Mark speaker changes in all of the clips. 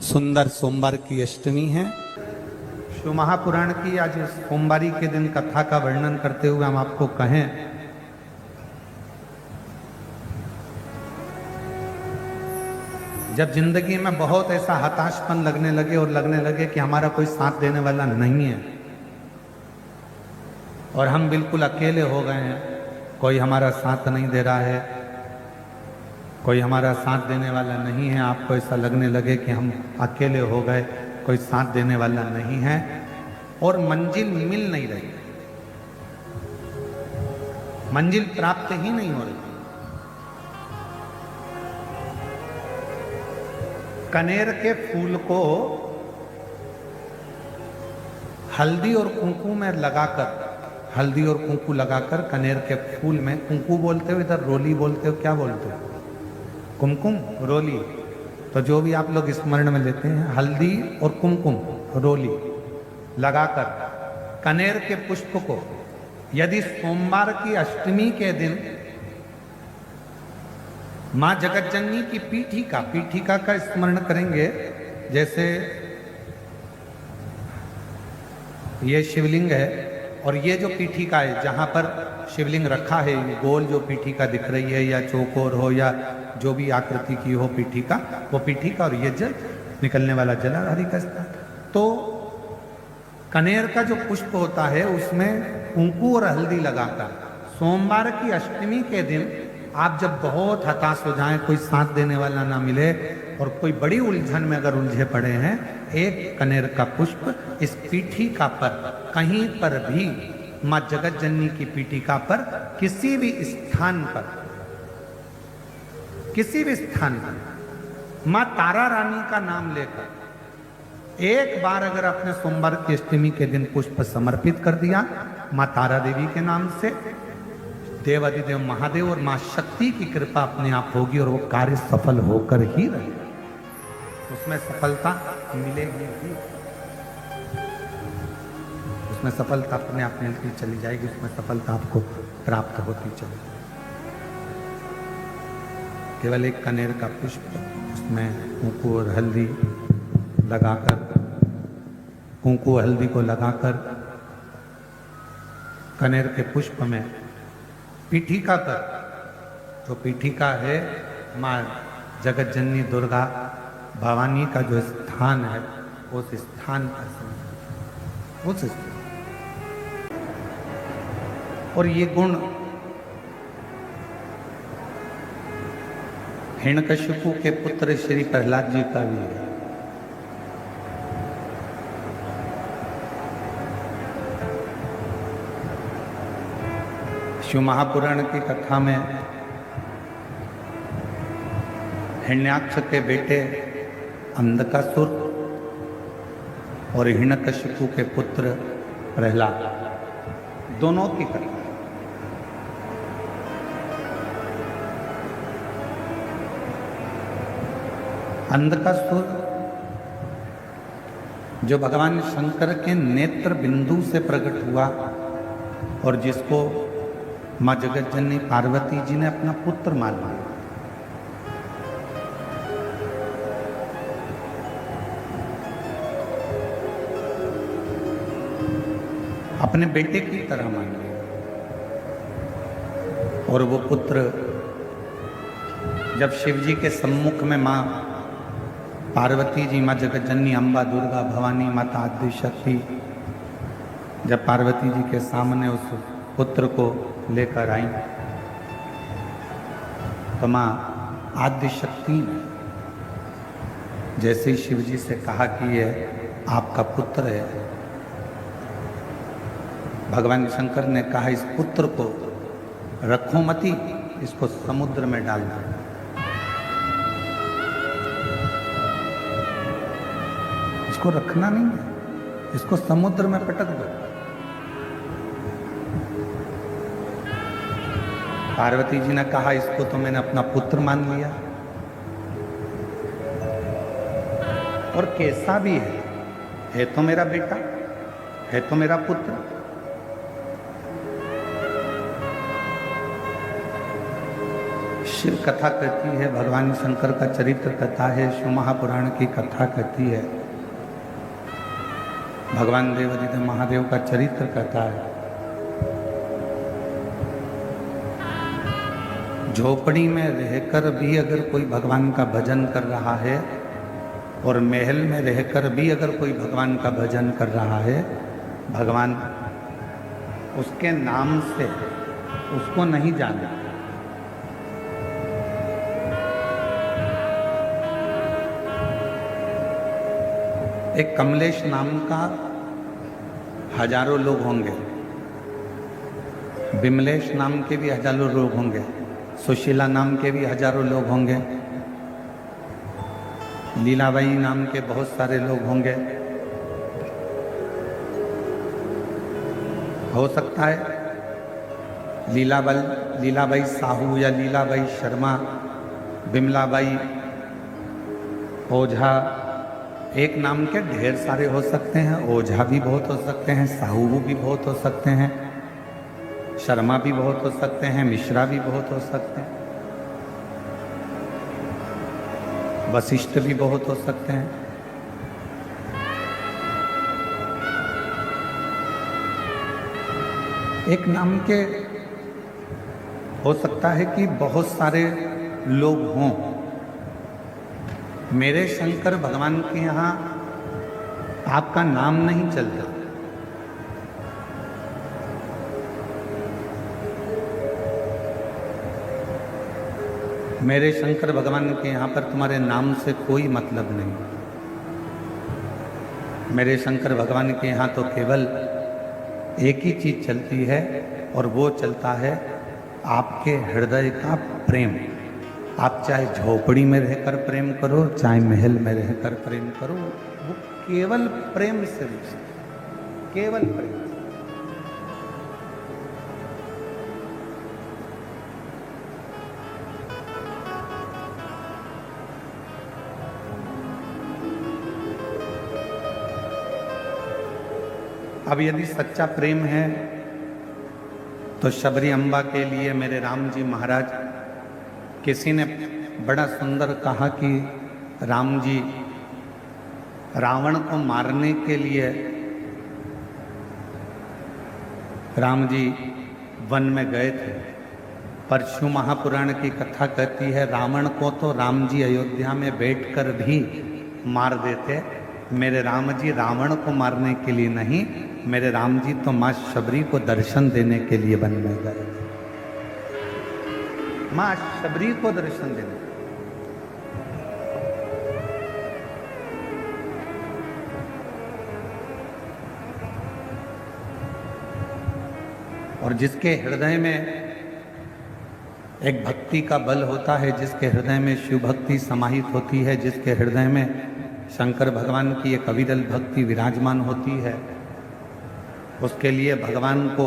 Speaker 1: सुंदर सोमवार की अष्टमी है। शिव महापुराण की आज सोमवारी के दिन कथा का वर्णन करते हुए हम आपको कहें, जब जिंदगी में बहुत ऐसा हताशपन लगने लगे और लगने लगे कि हमारा कोई साथ देने वाला नहीं है और हम बिल्कुल अकेले हो गए हैं, कोई हमारा साथ नहीं दे रहा है, कोई हमारा साथ देने वाला नहीं है, आपको ऐसा लगने लगे कि हम अकेले हो गए, कोई साथ देने वाला नहीं है और मंजिल मिल नहीं रही, मंजिल प्राप्त ही नहीं हो रही। कनेर के फूल को हल्दी और कुंकू में लगाकर, हल्दी और कुंकू लगाकर कनेर के फूल में, कुंकू बोलते हो, इधर रोली बोलते हो, क्या बोलते हो? कुमकुम, रोली। तो जो भी आप लोग स्मरण में लेते हैं, हल्दी और कुमकुम, रोली लगाकर कनेर के पुष्प को यदि सोमवार की अष्टमी के दिन मां जगतजननी की पीठिका का स्मरण करेंगे, जैसे ये शिवलिंग है और ये जो पीठिका है जहां पर शिवलिंग रखा है, गोल जो पीठिका दिख रही है या चौकोर हो या जो भी आकृति की हो पीठिका, वो पीठिका और ये जल निकलने वाला जलाधारी का स्थान। तो कनेर का जो पुष्प होता है उसमें कुंकू और हल्दी लगाकर सोमवार की अष्टमी के दिन आप जब बहुत हताश हो जाएं, कोई साथ देने वाला ना मिले और कोई बड़ी उलझन में अगर उलझे पड़े हैं, एक कनेर का पुष्प इस पीठिका पर कहीं पर भी, मां जगतजननी की पीठिका पर किसी भी स्थान पर, किसी भी स्थान पर मां तारा रानी का नाम लेकर एक बार अगर आपने सोमवार की अष्टमी के दिन पुष्प समर्पित कर दिया मां तारा देवी के नाम से, देवादिदेव महादेव और मां शक्ति की कृपा अपने आप होगी और वो कार्य सफल होकर ही रहेगा, उसमें सफलता मिलेगी ही, उसमें सफलता अपने आप मिलती चली जाएगी, उसमें सफलता आपको प्राप्त होती चली जाएगी। केवल एक कनेर का पुष्प, उसमें कुंकू और हल्दी लगाकर, कुंकू हल्दी को लगाकर कनेर के पुष्प में पीठिका कर, जो पीठिका है मां जगतजननी दुर्गा भवानी का जो स्थान है, उस स्थान पर, उस स्थान। और ये गुण हिरण्यकशिपु के पुत्र श्री प्रहलाद जी का भी है। शिव महापुराण की कथा में हिरण्याक्ष के बेटे अंधकासुर और हिरण्यकशिपु के पुत्र प्रहलाद, दोनों की कथा। अंधकासुर जो भगवान शंकर के नेत्र बिंदु से प्रकट हुआ और जिसको मां जगतजननी पार्वती जी ने अपना पुत्र मान लिया, अपने बेटे की तरह मान लिया, और वो पुत्र जब शिव जी के सम्मुख में मां पार्वती जी, मां जगतजननी, अम्बा, दुर्गा, भवानी, माता आदि शक्ति, जब पार्वती जी के सामने उस पुत्र को लेकर आई तो मां आदि शक्ति ने जैसे ही शिव जी से कहा कि ये आपका पुत्र है, भगवान शंकर ने कहा इस पुत्र को रखो मती, इसको समुद्र में डाल दो। इसको रखना नहीं है, इसको समुद्र में पटक दो। पार्वती जी ने कहा इसको तो मैंने अपना पुत्र मान लिया और कैसा भी है तो मेरा बेटा, है तो मेरा पुत्र। शिव कथा कहती है, भगवान शंकर का चरित्र कथा है, शिव महापुराण की कथा कहती है, भगवान देवादिदेव महादेव का चरित्र कथा है। झोपड़ी में रहकर भी अगर कोई भगवान का भजन कर रहा है और महल में रहकर भी अगर कोई भगवान का भजन कर रहा है, भगवान उसके नाम से उसको नहीं जाने। एक कमलेश नाम का हजारों लोग होंगे, बिमलेश नाम के भी हजारों लोग होंगे, सुशीला नाम के भी हजारों लोग होंगे, लीलाबाई नाम के बहुत सारे लोग होंगे। हो सकता है लीलाबाई साहू या लीलाबाई शर्मा, बिमलाबाई, ओझा, एक नाम के ढेर सारे हो सकते हैं। ओझा भी बहुत हो सकते हैं, साहू भी बहुत हो सकते हैं, शर्मा भी बहुत हो सकते हैं, मिश्रा भी बहुत हो सकते हैं, वशिष्ठ भी बहुत हो सकते हैं। एक नाम के हो सकता है कि बहुत सारे लोग हों। मेरे शंकर भगवान के यहाँ आपका नाम नहीं चलता, मेरे शंकर भगवान के यहाँ पर तुम्हारे नाम से कोई मतलब नहीं। मेरे शंकर भगवान के यहाँ तो केवल एक ही चीज चलती है और वो चलता है आपके हृदय का प्रेम। आप चाहे झोपड़ी में रहकर प्रेम करो, चाहे महल में रहकर प्रेम करो, वो केवल प्रेम से रिश्ता, केवल प्रेम। अब यदि सच्चा प्रेम है तो शबरी अम्बा के लिए मेरे राम जी महाराज, किसी ने बड़ा सुंदर कहा कि राम जी रावण को मारने के लिए राम जी वन में गए थे, पर शिव महापुराण की कथा कहती है रावण को तो राम जी अयोध्या में बैठकर भी मार देते। मेरे राम जी रावण को मारने के लिए नहीं, मेरे राम जी तो माँ शबरी को दर्शन देने के लिए वन में गए, माँ शबरी को दर्शन देने। और जिसके हृदय में एक भक्ति का बल होता है, जिसके हृदय में शिव भक्ति समाहित होती है, जिसके हृदय में शंकर भगवान की एक अविरल भक्ति विराजमान होती है, उसके लिए भगवान को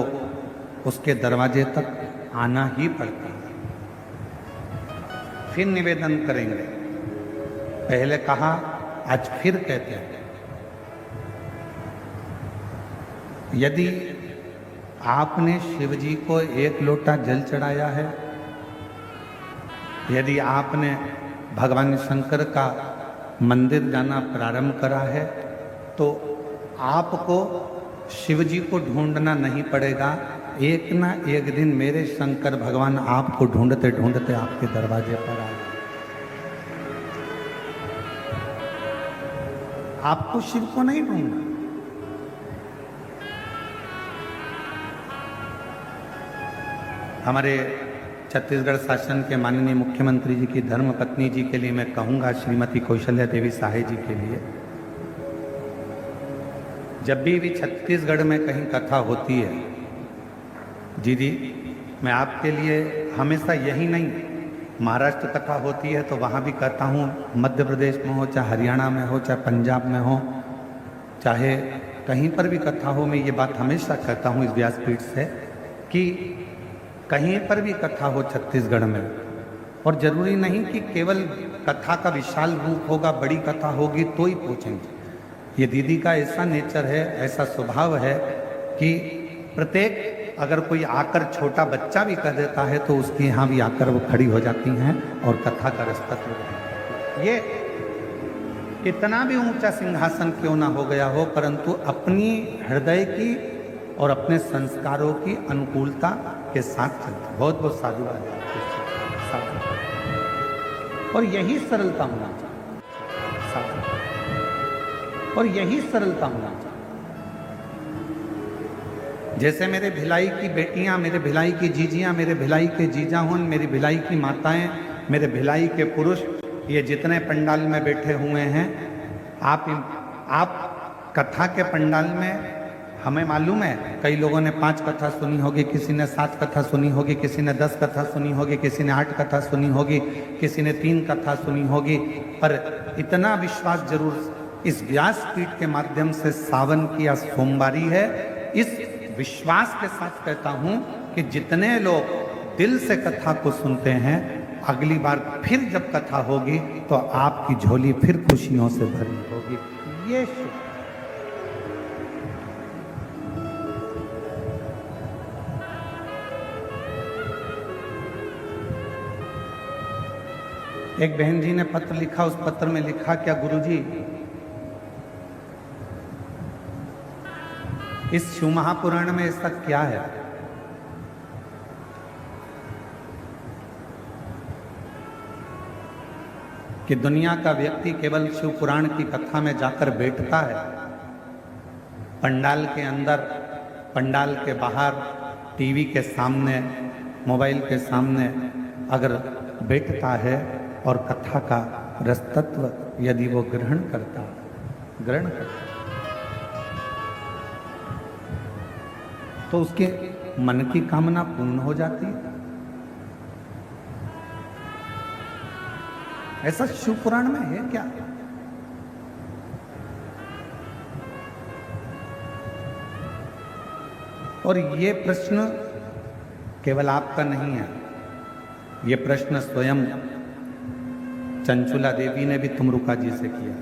Speaker 1: उसके दरवाजे तक आना ही पड़ता है। फिर निवेदन करेंगे, पहले कहा आज फिर कहते हैं, यदि आपने शिव जी को एक लोटा जल चढ़ाया है, यदि आपने भगवान शंकर का मंदिर जाना प्रारंभ करा है, तो आपको शिव जी को ढूंढना नहीं पड़ेगा। एक ना एक दिन मेरे शंकर भगवान आपको ढूंढते ढूंढते आपके दरवाजे पर आए। आपको शिव को नहीं ढूंढना। हमारे छत्तीसगढ़ शासन के माननीय मुख्यमंत्री जी की धर्म पत्नी जी के लिए मैं कहूंगा, श्रीमती कौशल्या देवी साहे जी के लिए, जब भी छत्तीसगढ़ में कहीं कथा होती है, दीदी मैं आपके लिए हमेशा यही नहीं, महाराष्ट्र कथा होती है तो वहाँ भी कहता हूँ, मध्य प्रदेश में हो, चाहे हरियाणा में हो, चाहे पंजाब में हो, चाहे कहीं पर भी कथा हो, मैं ये बात हमेशा कहता हूँ इस व्यासपीठ से कि कहीं पर भी कथा हो छत्तीसगढ़ में, और जरूरी नहीं कि केवल कथा का विशाल रूप होगा, बड़ी कथा होगी तो ही पहुँचेंगे। ये दीदी का ऐसा नेचर है, ऐसा स्वभाव है कि प्रत्येक अगर कोई आकर छोटा बच्चा भी कह देता है तो उसके यहाँ भी आकर वो खड़ी हो जाती हैं और कथा का रसतत्व ग्रहण। ये कितना भी ऊंचा सिंहासन क्यों ना हो गया हो, परंतु अपनी हृदय की और अपने संस्कारों की अनुकूलता के साथ चलता। बहुत बहुत साधुवाद है। और यही सरलता होना चाहिए, और यही सरलता होना चाहिए। जैसे मेरे भिलाई की बेटियां, मेरे भिलाई की जीजियां, मेरे भिलाई के जीजाहुन, मेरी भिलाई की माताएं, मेरे भिलाई के पुरुष, ये जितने पंडाल में बैठे हुए हैं, आप कथा के पंडाल में, हमें मालूम है कई लोगों ने 5 कथा सुनी होगी, किसी ने 7 कथा सुनी होगी, किसी ने 10 कथा सुनी होगी, किसी ने 8 कथा सुनी होगी, किसी ने 3 कथा सुनी होगी, पर इतना विश्वास जरूर इस व्यासपीठ के माध्यम से सावन की या सोमवारी है। इस विश्वास के साथ कहता हूं कि जितने लोग दिल से कथा को सुनते हैं, अगली बार फिर जब कथा होगी तो आपकी झोली फिर खुशियों से भरी होगी। ये एक बहन जी ने पत्र लिखा, उस पत्र में लिखा क्या, गुरुजी इस शिव महापुराण में ऐसा क्या है कि दुनिया का व्यक्ति केवल शिव पुराण की कथा में जाकर बैठता है, पंडाल के अंदर, पंडाल के बाहर, टीवी के सामने, मोबाइल के सामने अगर बैठता है और कथा का रसतत्व यदि वो ग्रहण करता, तो उसके मन की कामना पूर्ण हो जाती है। ऐसा शिव पुराण में है क्या? और ये प्रश्न केवल आपका नहीं है, ये प्रश्न स्वयं चंचुला देवी ने भी तुमरुका जी से किया।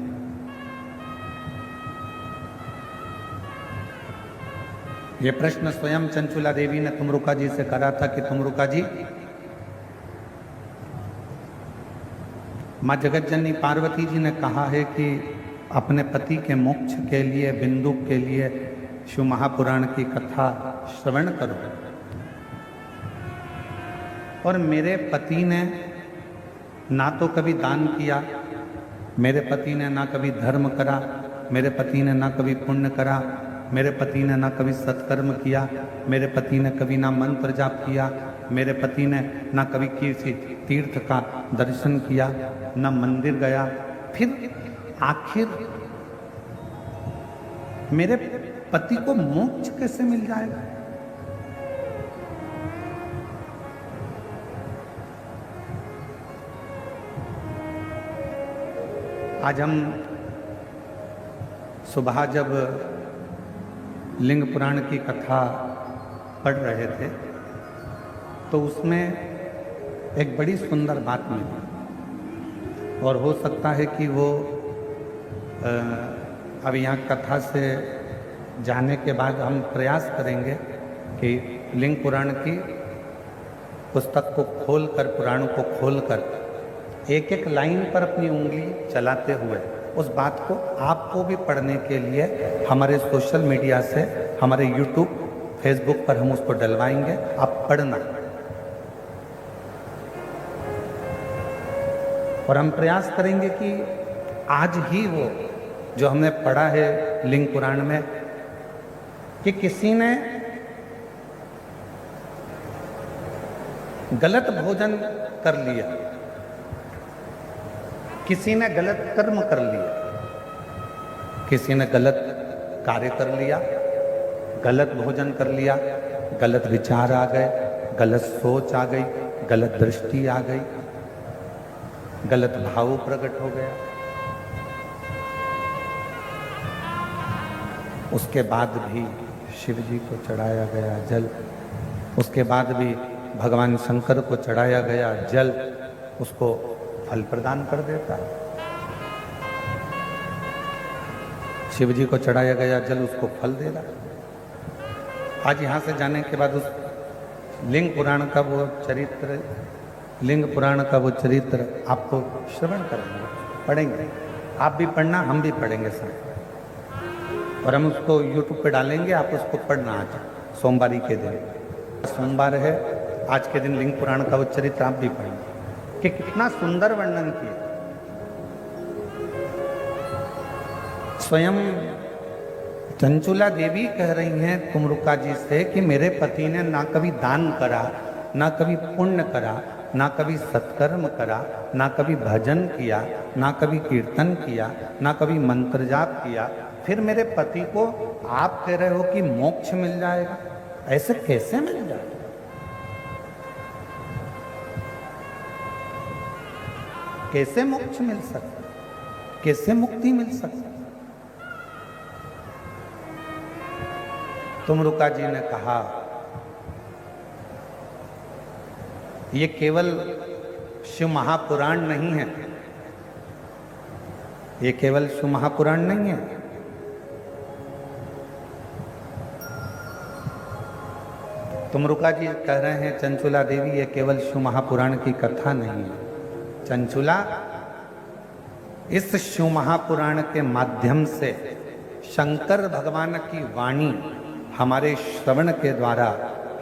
Speaker 1: ये प्रश्न स्वयं चंचुला देवी ने तुमरुका जी से करा था कि तुमरुका जी, माँ जगतजननी पार्वती जी ने कहा है कि अपने पति के मोक्ष के लिए, बिंदु के लिए शिव महापुराण की कथा श्रवण करो। और मेरे पति ने ना तो कभी दान किया, मेरे पति ने ना कभी धर्म करा, मेरे पति ने ना कभी पुण्य करा, मेरे पति ने ना कभी सत्कर्म किया, मेरे पति ने कभी ना मंत्र जाप किया, मेरे पति ने ना कभी किसी तीर्थ का दर्शन किया, ना मंदिर गया। फिर आखिर मेरे पति को मोक्ष कैसे मिल जाएगा? आज हम सुबह जब लिंग पुराण की कथा पढ़ रहे थे तो उसमें एक बड़ी सुंदर बात मिली, और हो सकता है कि वो अब यहाँ कथा से जाने के बाद हम प्रयास करेंगे कि लिंग पुराण की पुस्तक को खोलकर, पुराण को खोलकर एक एक लाइन पर अपनी उंगली चलाते हुए उस बात को आपको भी पढ़ने के लिए हमारे सोशल मीडिया से, हमारे यूट्यूब, फेसबुक पर हम उसको डलवाएंगे। आप पढ़ना, और हम प्रयास करेंगे कि आज ही वो जो हमने पढ़ा है लिंग पुराण में कि किसी ने गलत भोजन कर लिया, किसी ने गलत कर्म कर लिया, किसी ने गलत कार्य कर लिया, गलत भोजन कर लिया, गलत विचार आ गए, गलत सोच आ गई, गलत दृष्टि आ गई, गलत भाव प्रकट हो गया। उसके बाद भी शिव जी को चढ़ाया गया जल, उसके बाद भी भगवान शंकर को चढ़ाया गया जल उसको फल प्रदान कर देता है। शिव जी को चढ़ाया गया जल उसको फल दे रहा है। आज यहाँ से जाने के बाद उस लिंग पुराण का वो चरित्र, लिंग पुराण का वो चरित्र आपको श्रवण करेंगे, पढ़ेंगे। आप भी पढ़ना, हम भी पढ़ेंगे साथ, और हम उसको यूट्यूब पे डालेंगे, आप उसको पढ़ना। आज सोमवारी के दिन, सोमवार है, आज के दिन लिंग पुराण का वो चरित्र आप भी पढ़ेंगे कि कितना सुंदर वर्णन किया। स्वयं चंचुला देवी कह रही हैं तुमरुका जी से कि मेरे पति ने ना कभी दान करा, ना कभी पुण्य करा, ना कभी सत्कर्म करा, ना कभी भजन किया, ना कभी कीर्तन किया, ना कभी मंत्र जाप किया, फिर मेरे पति को आप कह रहे हो कि मोक्ष मिल जाएगा। ऐसे कैसे मिल जाएगा? कैसे मोक्ष मिल सकता, कैसे मुक्ति मिल सकती? तुमरुका जी ने कहा ये केवल शिव महापुराण नहीं है, ये केवल शिव महापुराण नहीं है, तुमरुका जी कह रहे हैं चंचुला देवी ये केवल शिव महापुराण की कथा नहीं है। चंचुला, इस शिव महापुराण के माध्यम से शंकर भगवान की वाणी हमारे श्रवण के द्वारा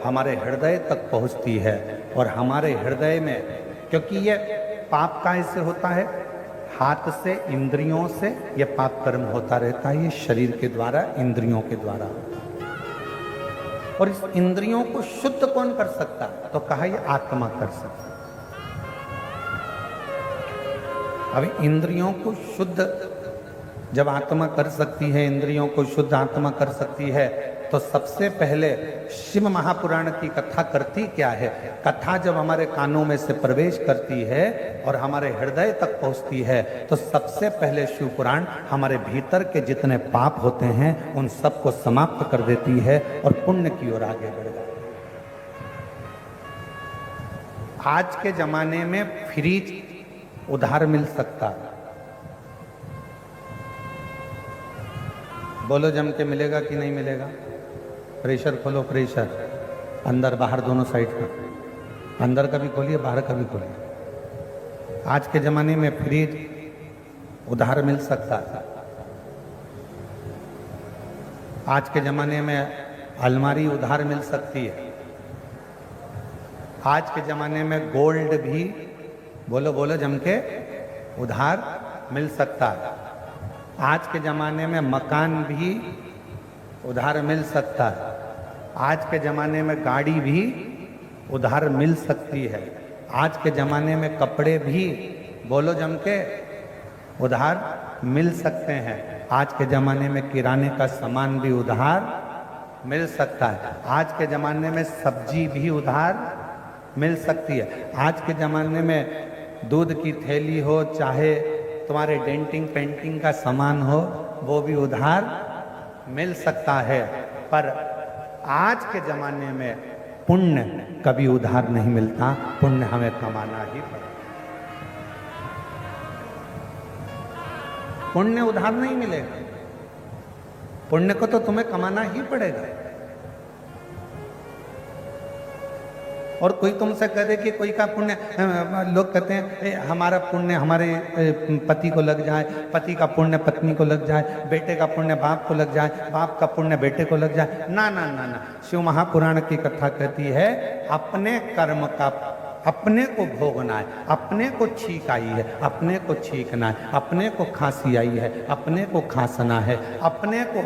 Speaker 1: हमारे हृदय तक पहुंचती है, और हमारे हृदय में, क्योंकि ये पाप कैसे होता है, हाथ से, इंद्रियों से ये पाप कर्म होता रहता है, ये शरीर के द्वारा, इंद्रियों के द्वारा। और इस इंद्रियों को शुद्ध कौन कर सकता? तो कहा ये आत्मा कर सकता। अब इंद्रियों को शुद्ध जब आत्मा कर सकती है, इंद्रियों को शुद्ध आत्मा कर सकती है, तो सबसे पहले शिव महापुराण की कथा करती क्या है? कथा जब हमारे कानों में से प्रवेश करती है और हमारे हृदय तक पहुंचती है, तो सबसे पहले शिव पुराण हमारे भीतर के जितने पाप होते हैं उन सबको समाप्त कर देती है और पुण्य की ओर आगे बढ़ जाती है। आज के जमाने में फ्रिज उधार मिल सकता है, बोलो जम के मिलेगा कि नहीं मिलेगा? प्रेशर खोलो, प्रेशर अंदर बाहर दोनों साइड का, अंदर का भी खोलिए, बाहर का भी खोलिए। आज के जमाने में फ्रिज उधार मिल सकता है। आज के जमाने में अलमारी उधार मिल सकती है। आज के जमाने में गोल्ड भी, बोलो बोलो जम के, उधार मिल सकता है। आज के ज़माने में मकान भी उधार मिल सकता है। आज के ज़माने में गाड़ी भी उधार मिल सकती है। आज के ज़माने में कपड़े भी, बोलो जम के, उधार मिल सकते हैं। आज के ज़माने में किराने का सामान भी उधार मिल सकता है। आज के ज़माने में सब्जी भी उधार मिल सकती है। आज के ज़माने में दूध की थैली हो, चाहे तुम्हारे डेंटिंग पेंटिंग का सामान हो, वो भी उधार मिल सकता है। पर आज के ज़माने में पुण्य कभी उधार नहीं मिलता, पुण्य हमें कमाना ही पड़ेगा। पुण्य उधार नहीं मिलेगा, पुण्य को तो तुम्हें कमाना ही पड़ेगा। और कोई तुमसे कह दे कि कोई का पुण्य, लोग कहते हैं हमारा पुण्य हमारे पति को लग जाए, पति का पुण्य पत्नी को लग जाए, बेटे का पुण्य बाप को लग जाए, बाप का पुण्य बेटे को लग जाए। ना ना ना ना, शिव महापुराण की कथा कहती है अपने कर्म का अपने को भोगना है, अपने को छींक आई है, अपने को छींकना है, अपने को खांसी आई है, अपने को खांसना है, अपने को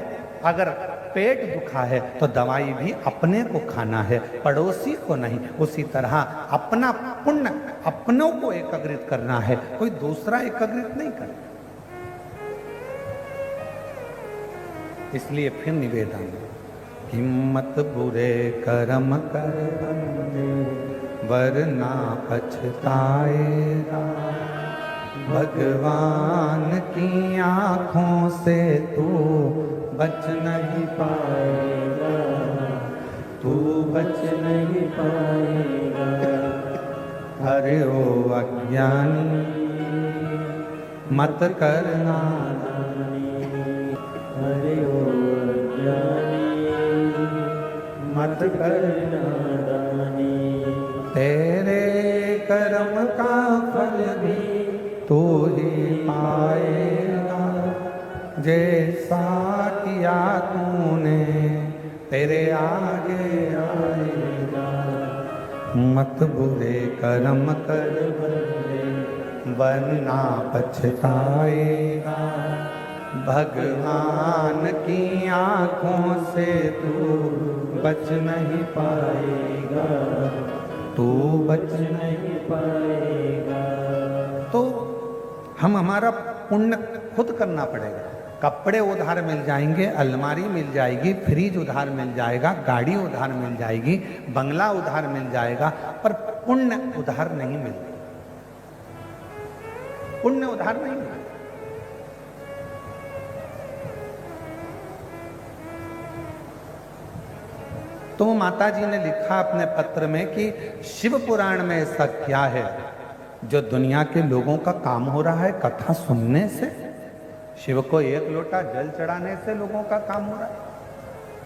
Speaker 1: अगर पेट दुखा है तो दवाई भी अपने को खाना है, पड़ोसी को नहीं। उसी तरह अपना पुण्य अपनों को एकत्रित करना है, कोई दूसरा एकत्रित नहीं करना। इसलिए फिर निवेदन, हिम्मत बुरे कर्म कर वरना पछताएगा, भगवान की आँखों से तू बच नहीं पाएगा, तू बच नहीं पाएगा। अरे ओ अज्ञानी मत करना, अरे ओ अज्ञानी
Speaker 2: मत कर नादानी।
Speaker 1: तेरे कर्म का फल भी तू ही पाएगा, जैसा किया तूने तेरे आगे आएगा। मत बुरे कर्म कर वरना पछताएगा, भगवान की आँखों से तू बच नहीं पाएगा, तू बच नहीं पाएगा। तो हम हमारा पुण्य खुद करना पड़ेगा। कपड़े उधार मिल जाएंगे, अलमारी मिल जाएगी, फ्रिज उधार मिल जाएगा, गाड़ी उधार मिल जाएगी, बंगला उधार मिल जाएगा, पर पुण्य उधार नहीं मिलता। पुण्य उधार नहीं मिलता। तो माता जी ने लिखा अपने पत्र में कि शिव पुराण में ऐसा क्या है जो दुनिया के लोगों का काम हो रहा है कथा सुनने से। शिव को एक लोटा जल चढ़ाने से लोगों का काम हो रहा है,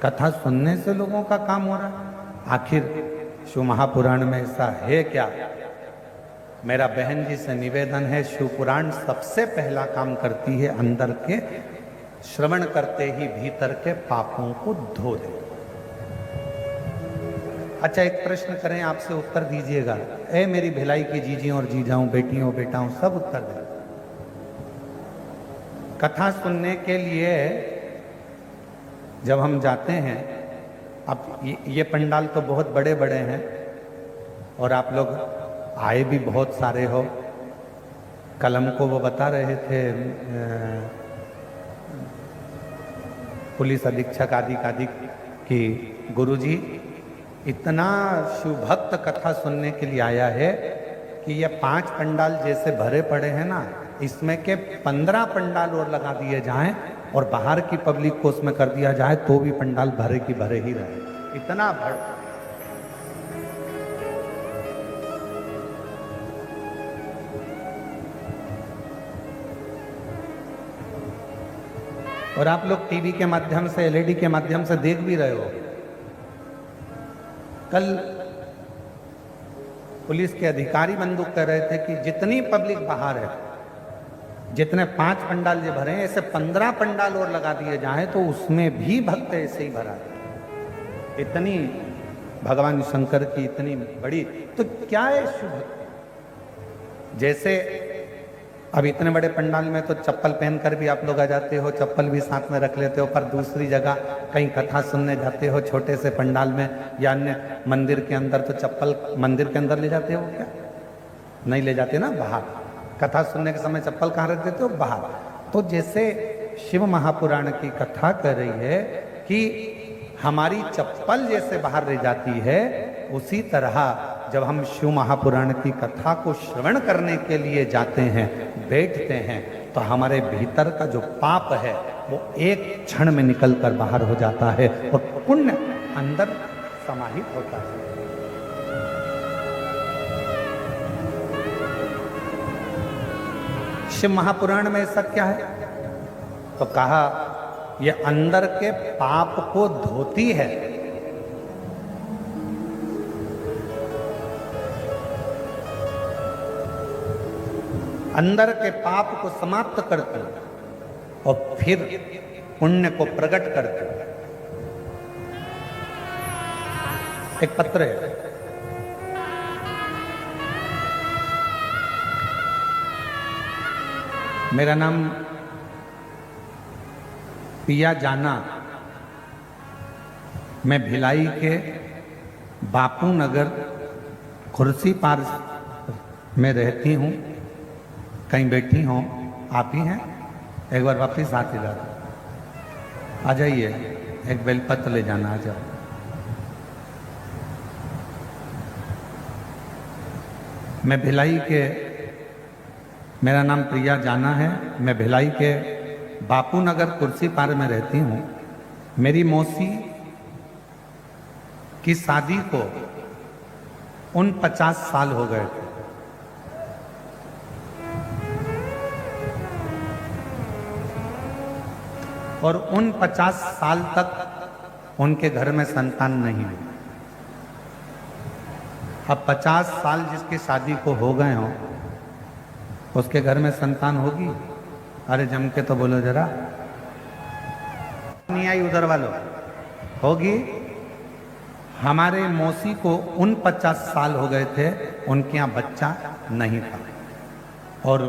Speaker 1: कथा सुनने से लोगों का काम हो रहा है। आखिर शिव महापुराण में ऐसा है क्या? मेरा बहन जी से निवेदन है, शिव पुराण सबसे पहला काम करती है अंदर के, श्रवण करते ही भीतर के पापों को धो दे। अच्छा, एक प्रश्न करें, आपसे उत्तर दीजिएगा। ए मेरी भिलाई की जीजियों और जीजाओं, बेटियों बेटाओं, सब उत्तर दें। कथा सुनने के लिए जब हम जाते हैं, अब ये पंडाल तो बहुत बड़े बड़े हैं और आप लोग आए भी बहुत सारे हो। कल हमको वो बता रहे थे पुलिस अधीक्षक आदि कि गुरुजी इतना शिव भक्त कथा सुनने के लिए आया है कि ये 5 पंडाल जैसे भरे पड़े हैं ना, इसमें के 15 पंडाल और लगा दिए जाएं और बाहर की पब्लिक को उसमें कर दिया जाए तो भी पंडाल भरे की भरे ही रहे। इतना भर। और आप लोग टीवी के माध्यम से, एलईडी के माध्यम से देख भी रहे हो। कल पुलिस के अधिकारी बंदूक कह रहे थे कि जितनी पब्लिक बाहर है, जितने 5 पंडाल जो भरे हैं, ऐसे 15 पंडाल और लगा दिए जाएं तो उसमें भी भक्त ऐसे ही भरा है। इतनी भगवान शंकर की इतनी बड़ी, तो क्या है शुभ। जैसे अब इतने बड़े पंडाल में तो चप्पल पहनकर भी आप लोग आ जाते हो, चप्पल भी साथ में रख लेते हो, पर दूसरी जगह कहीं कथा सुनने जाते हो छोटे से पंडाल में या अन्य मंदिर के अंदर, तो चप्पल मंदिर के अंदर ले जाते हो क्या? नहीं ले जाते ना, बाहर। कथा सुनने के समय चप्पल कहाँ रख देते हो? बाहर। तो जैसे शिव महापुराण की कथा कर रही है कि हमारी चप्पल जैसे बाहर रह जाती है, उसी तरह जब हम शिव महापुराण की कथा को श्रवण करने के लिए जाते हैं, बैठते हैं, तो हमारे भीतर का जो पाप है वो एक क्षण में निकल कर बाहर हो जाता है और पुण्य अंदर समाहित होता है। शिव महापुराण में ऐसा क्या है? तो कहा ये अंदर के पाप को धोती है। अंदर के पाप को समाप्त करते और फिर पुण्य को प्रकट करते। एक पत्र है, मेरा नाम पिया जाना, मैं भिलाई के बापू नगर खुर्सी पार में रहती हूँ। कहीं बैठी हो आप ही हैं? एक बार वापिस आते जाओ, आ जाइए, एक बेलपत्र ले जाना, आ जाओ। मैं भिलाई के, मेरा नाम प्रिया जाना है, मैं भिलाई के बापू नगर कुर्सी पार में रहती हूँ। मेरी मौसी की शादी को 49 साल हो गए थे। और 50 साल तक उनके घर में संतान नहीं हुई। अब 50 साल जिसकी शादी को हो गए हो उसके घर में संतान होगी? अरे जम के तो बोलो जरा, नहीं आई उधर वालों, होगी? हमारे मौसी को उन 50 साल हो गए थे, उनके यहाँ बच्चा नहीं था, और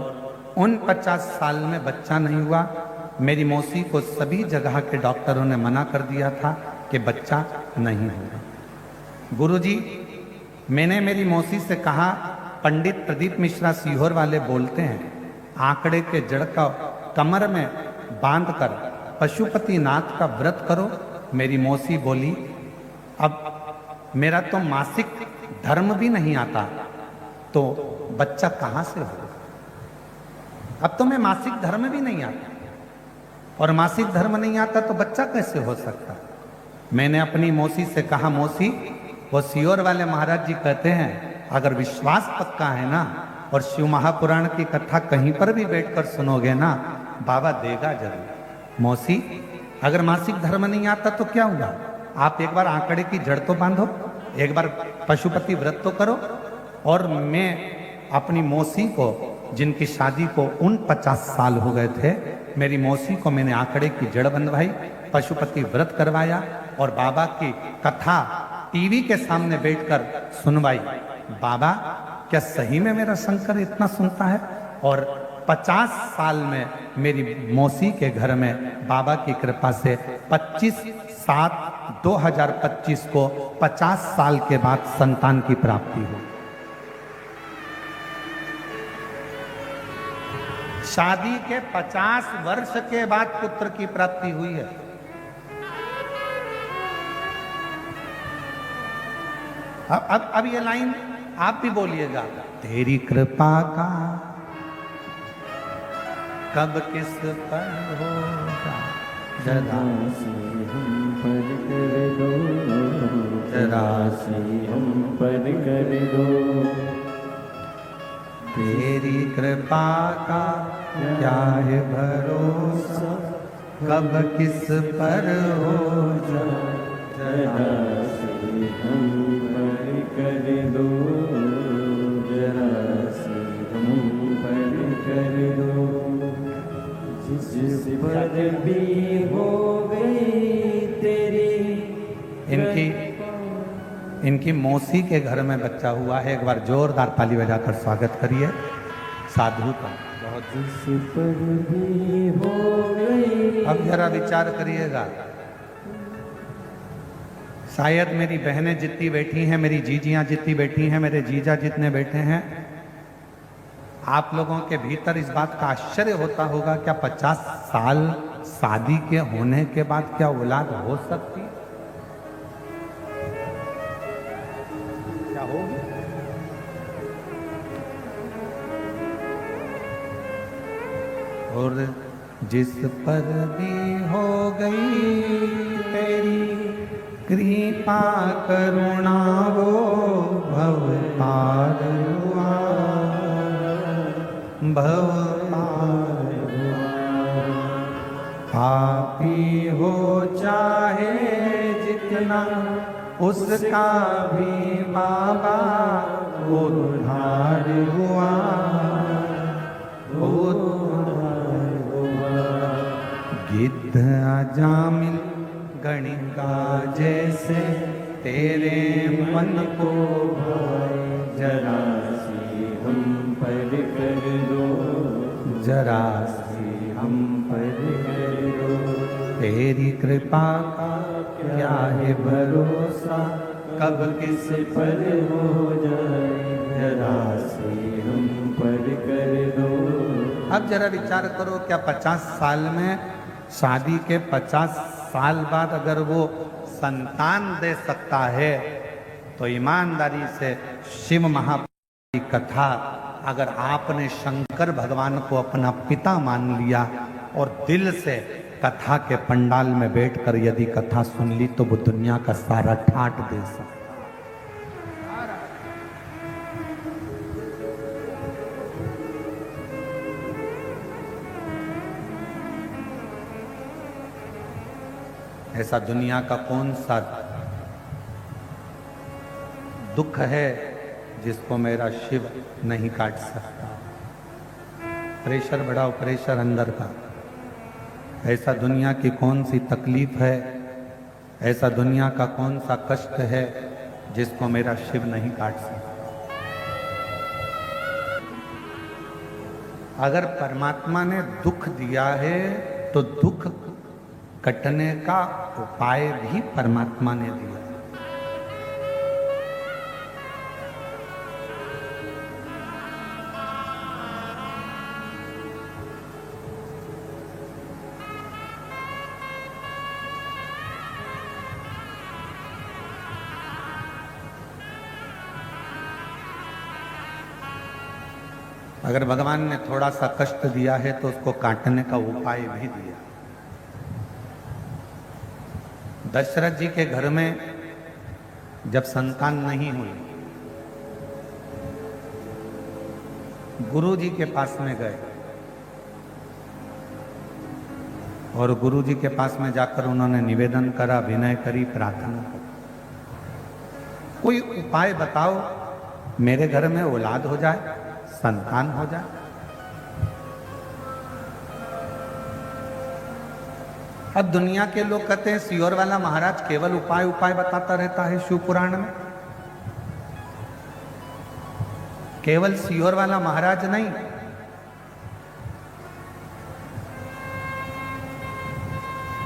Speaker 1: उन 50 साल में बच्चा नहीं हुआ। मेरी मौसी को सभी जगह के डॉक्टरों ने मना कर दिया था कि बच्चा नहीं होगा। गुरुजी, मैंने मेरी मौसी से कहा, पंडित प्रदीप मिश्रा सीहोर वाले बोलते हैं आंकड़े के जड़ का कमर में बांधकर पशुपति नाथ का व्रत करो। मेरी मौसी बोली, अब मेरा तो मासिक धर्म भी नहीं आता, तो बच्चा कहां से होगा? अब तो मैं मासिक धर्म भी नहीं आता, और मासिक धर्म नहीं आता तो बच्चा कैसे हो सकता? मैंने अपनी मौसी से कहा, मौसी, वो सीहोर वाले महाराज जी कहते हैं अगर विश्वास पक्का है ना, और शिव महापुराण की कथा कहीं पर भी बैठकर सुनोगे ना, बाबा देगा जरूर। मौसी, अगर मासिक धर्म नहीं आता तो क्या हुआ? आप एक बार आंकड़े की जड़ तो बांधो, एक बार पशुपति व्रत तो करो। और मैं अपनी मौसी को, जिनकी शादी को उन 50 साल हो गए थे, मेरी मौसी को मैंने आंकड़े की जड़ बंधवाई, पशुपति व्रत करवाया, और बाबा की कथा टीवी के सामने बैठकर सुनवाई। बाबा, क्या सही में मेरा शंकर इतना सुनता है? और 50 साल में मेरी मौसी के घर में बाबा की कृपा से 25/7/2025 को 50 साल के बाद संतान की प्राप्ति हुई। शादी के 50 वर्ष के बाद पुत्र की प्राप्ति हुई है। अब ये लाइन आप भी बोलिएगा, तेरी कृपा का कब किस पर होगा, जरा
Speaker 2: से हम पर कर दो,
Speaker 1: जरा
Speaker 2: से हम पर कर दो।
Speaker 1: तेरी कृपा का क्या है भरोसा, कब किस पर हो जाए,
Speaker 2: जरा से हम पर कर दो, जरा से हम पर कर दो। जिस पर भी हो गई तेरी
Speaker 1: इनकी मौसी के घर में बच्चा हुआ है। एक बार जोरदार ताली बजाकर स्वागत करिए साधु का।
Speaker 2: जिस पर भी हो गई।
Speaker 1: अब जरा विचार करिएगा, शायद मेरी बहनें जितनी बैठी हैं, मेरी जीजियां जितनी बैठी हैं, मेरे जीजा जितने बैठे हैं, आप लोगों के भीतर इस बात का आश्चर्य होता होगा, क्या 50 साल शादी के होने के बाद क्या औलाद हो सकती? क्या होगी? और जिस पर भी हो गई तेरी कृपा करुणा, वो भव पार हुआ, भव पार हुआ। पापी हो चाहे जितना, उसका भी बाबा उद्धार हुआ, उद्धार हुआ। गिद्ध अजामिल गणिका जैसे तेरे मन को भाए, जरा
Speaker 2: से हम पर कर दो,
Speaker 1: जरा
Speaker 2: से हम पर कर दो।
Speaker 1: तेरी कृपा का क्या है भरोसा, कब किस
Speaker 2: पर हो जाए, जरा से हम पर कर दो।
Speaker 1: अब जरा विचार करो, क्या 50 साल में शादी के 50 साल बाद अगर वो संतान दे सकता है, तो ईमानदारी से शिव महापुराण की कथा, अगर आपने शंकर भगवान को अपना पिता मान लिया और दिल से कथा के पंडाल में बैठकर यदि कथा सुन ली, तो वो दुनिया का सारा ठाट दे सकता। ऐसा दुनिया का कौन सा दुख है जिसको मेरा शिव नहीं काट सकता। प्रेशर बढ़ाओ, प्रेशर अंदर का। ऐसा दुनिया की कौन सी तकलीफ है, ऐसा दुनिया का कौन सा कष्ट है जिसको मेरा शिव नहीं काट सकता। अगर परमात्मा ने दुख दिया है तो दुख कटने का उपाय भी परमात्मा ने दिया। अगर भगवान ने थोड़ा सा कष्ट दिया है तो उसको काटने का उपाय भी दिया। दशरथ जी के घर में जब संतान नहीं हुई, गुरु जी के पास में गए और गुरु जी के पास में जाकर उन्होंने निवेदन करा, विनय करी, प्रार्थना करी, कोई उपाय बताओ मेरे घर में औलाद हो जाए, संतान हो जाए। अब दुनिया के लोग कहते हैं सियोर वाला महाराज केवल उपाय उपाय बताता रहता है शिव पुराण में। केवल सियोर वाला महाराज नहीं,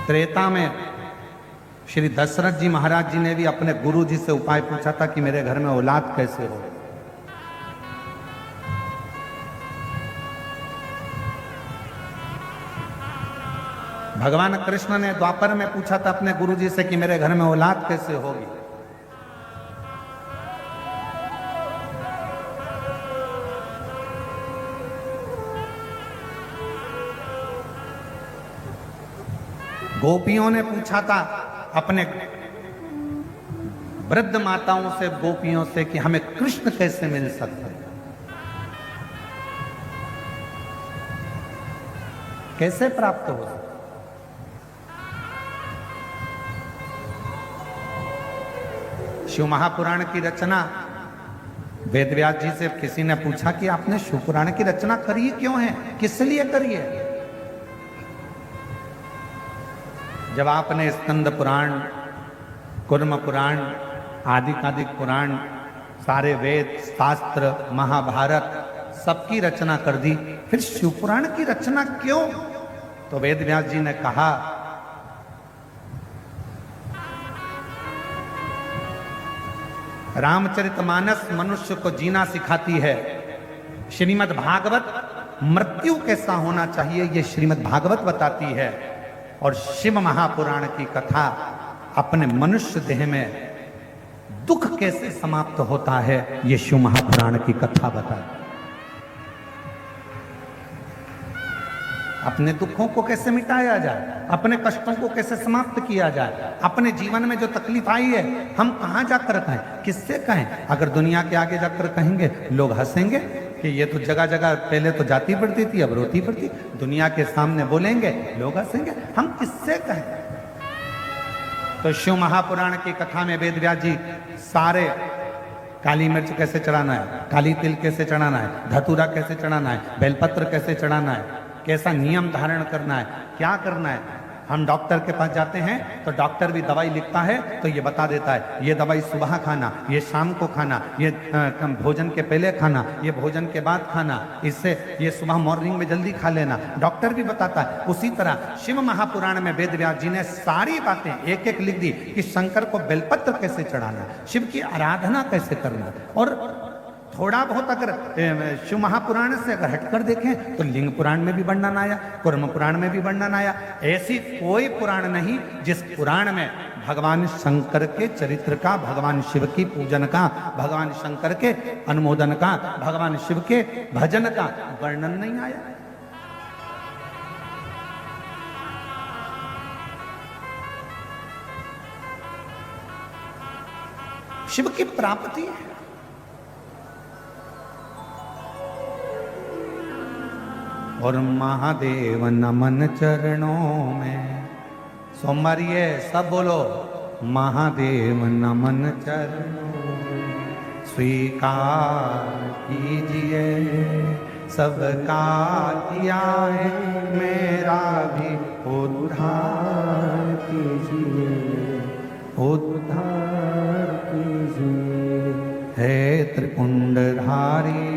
Speaker 1: त्रेता में श्री दशरथ जी महाराज जी ने भी अपने गुरु जी से उपाय पूछा था कि मेरे घर में औलाद कैसे हो। भगवान कृष्ण ने द्वापर में पूछा था अपने गुरुजी से कि मेरे घर में औलाद कैसे होगी। गोपियों ने पूछा था अपने वृद्ध माताओं से, गोपियों से कि हमें कृष्ण कैसे मिल सकते हैं, कैसे प्राप्त हो सकते। शिव महापुराण की रचना वेद व्यास जी से किसी ने पूछा कि आपने शिव पुराण की रचना करी क्यों है, किस लिए करी है। जब आपने स्कंद पुराण, कुर्म पुराण, आदिकादिक पुराण, सारे वेद शास्त्र, महाभारत सबकी रचना कर दी, फिर शिव पुराण की रचना क्यों। तो वेद व्यास जी ने कहा रामचरितमानस मनुष्य को जीना सिखाती है, श्रीमद् भागवत मृत्यु कैसा होना चाहिए ये श्रीमद् भागवत बताती है, और शिव महापुराण की कथा अपने मनुष्य देह में दुख कैसे समाप्त होता है ये शिव महापुराण की कथा बताती है। अपने दुखों को कैसे मिटाया जाए, अपने कष्टों को कैसे समाप्त किया जाए, अपने जीवन में जो तकलीफ आई है हम कहां जाकर कहें, किससे कहें। अगर दुनिया के आगे जाकर कहेंगे लोग हंसेंगे कि ये तो जगह जगह पहले तो जाती पड़ती थी अब रोती पड़ती। दुनिया के सामने बोलेंगे लोग हंसेंगे, हम किससे कहें। तो शिव महापुराण की कथा में वेद व्यास जी सारे काली मिर्च कैसे चढ़ाना है, काली तिल कैसे चढ़ाना है, धतूरा कैसे चढ़ाना है, बेलपत्र कैसे चढ़ाना है, कैसा नियम धारण करना है, क्या करना है। हम डॉक्टर के पास जाते हैं तो डॉक्टर भी दवाई लिखता है तो ये बता देता है ये दवाई सुबह खाना, ये शाम को खाना, ये भोजन के पहले खाना, ये भोजन के बाद खाना, इससे ये सुबह मॉर्निंग में जल्दी खा लेना, डॉक्टर भी बताता है। उसी तरह शिव महापुराण में वेद व्यास जी ने सारी बातें एक एक लिख दी कि शंकर को बेलपत्र कैसे चढ़ाना, शिव की आराधना कैसे करना। और थोड़ा बहुत अगर शिव महापुराण से अगर हटकर देखें तो लिंग पुराण में भी वर्णन आया, कुर्म पुराण में भी वर्णन आया। ऐसी कोई पुराण नहीं जिस पुराण में भगवान शंकर के चरित्र का, भगवान शिव की पूजन का, भगवान शंकर के अनुमोदन का, भगवान शिव के भजन का वर्णन नहीं आया। शिव की प्राप्ति है। और महादेव नमन चरणों में, सोमवार ये सब बोलो, महादेव नमन चरणों में, स्वीकार कीजिए, सबका किया है मेरा भी उद्धार कीजिए, उद्धार कीजिए। है त्रिपुंडधारी,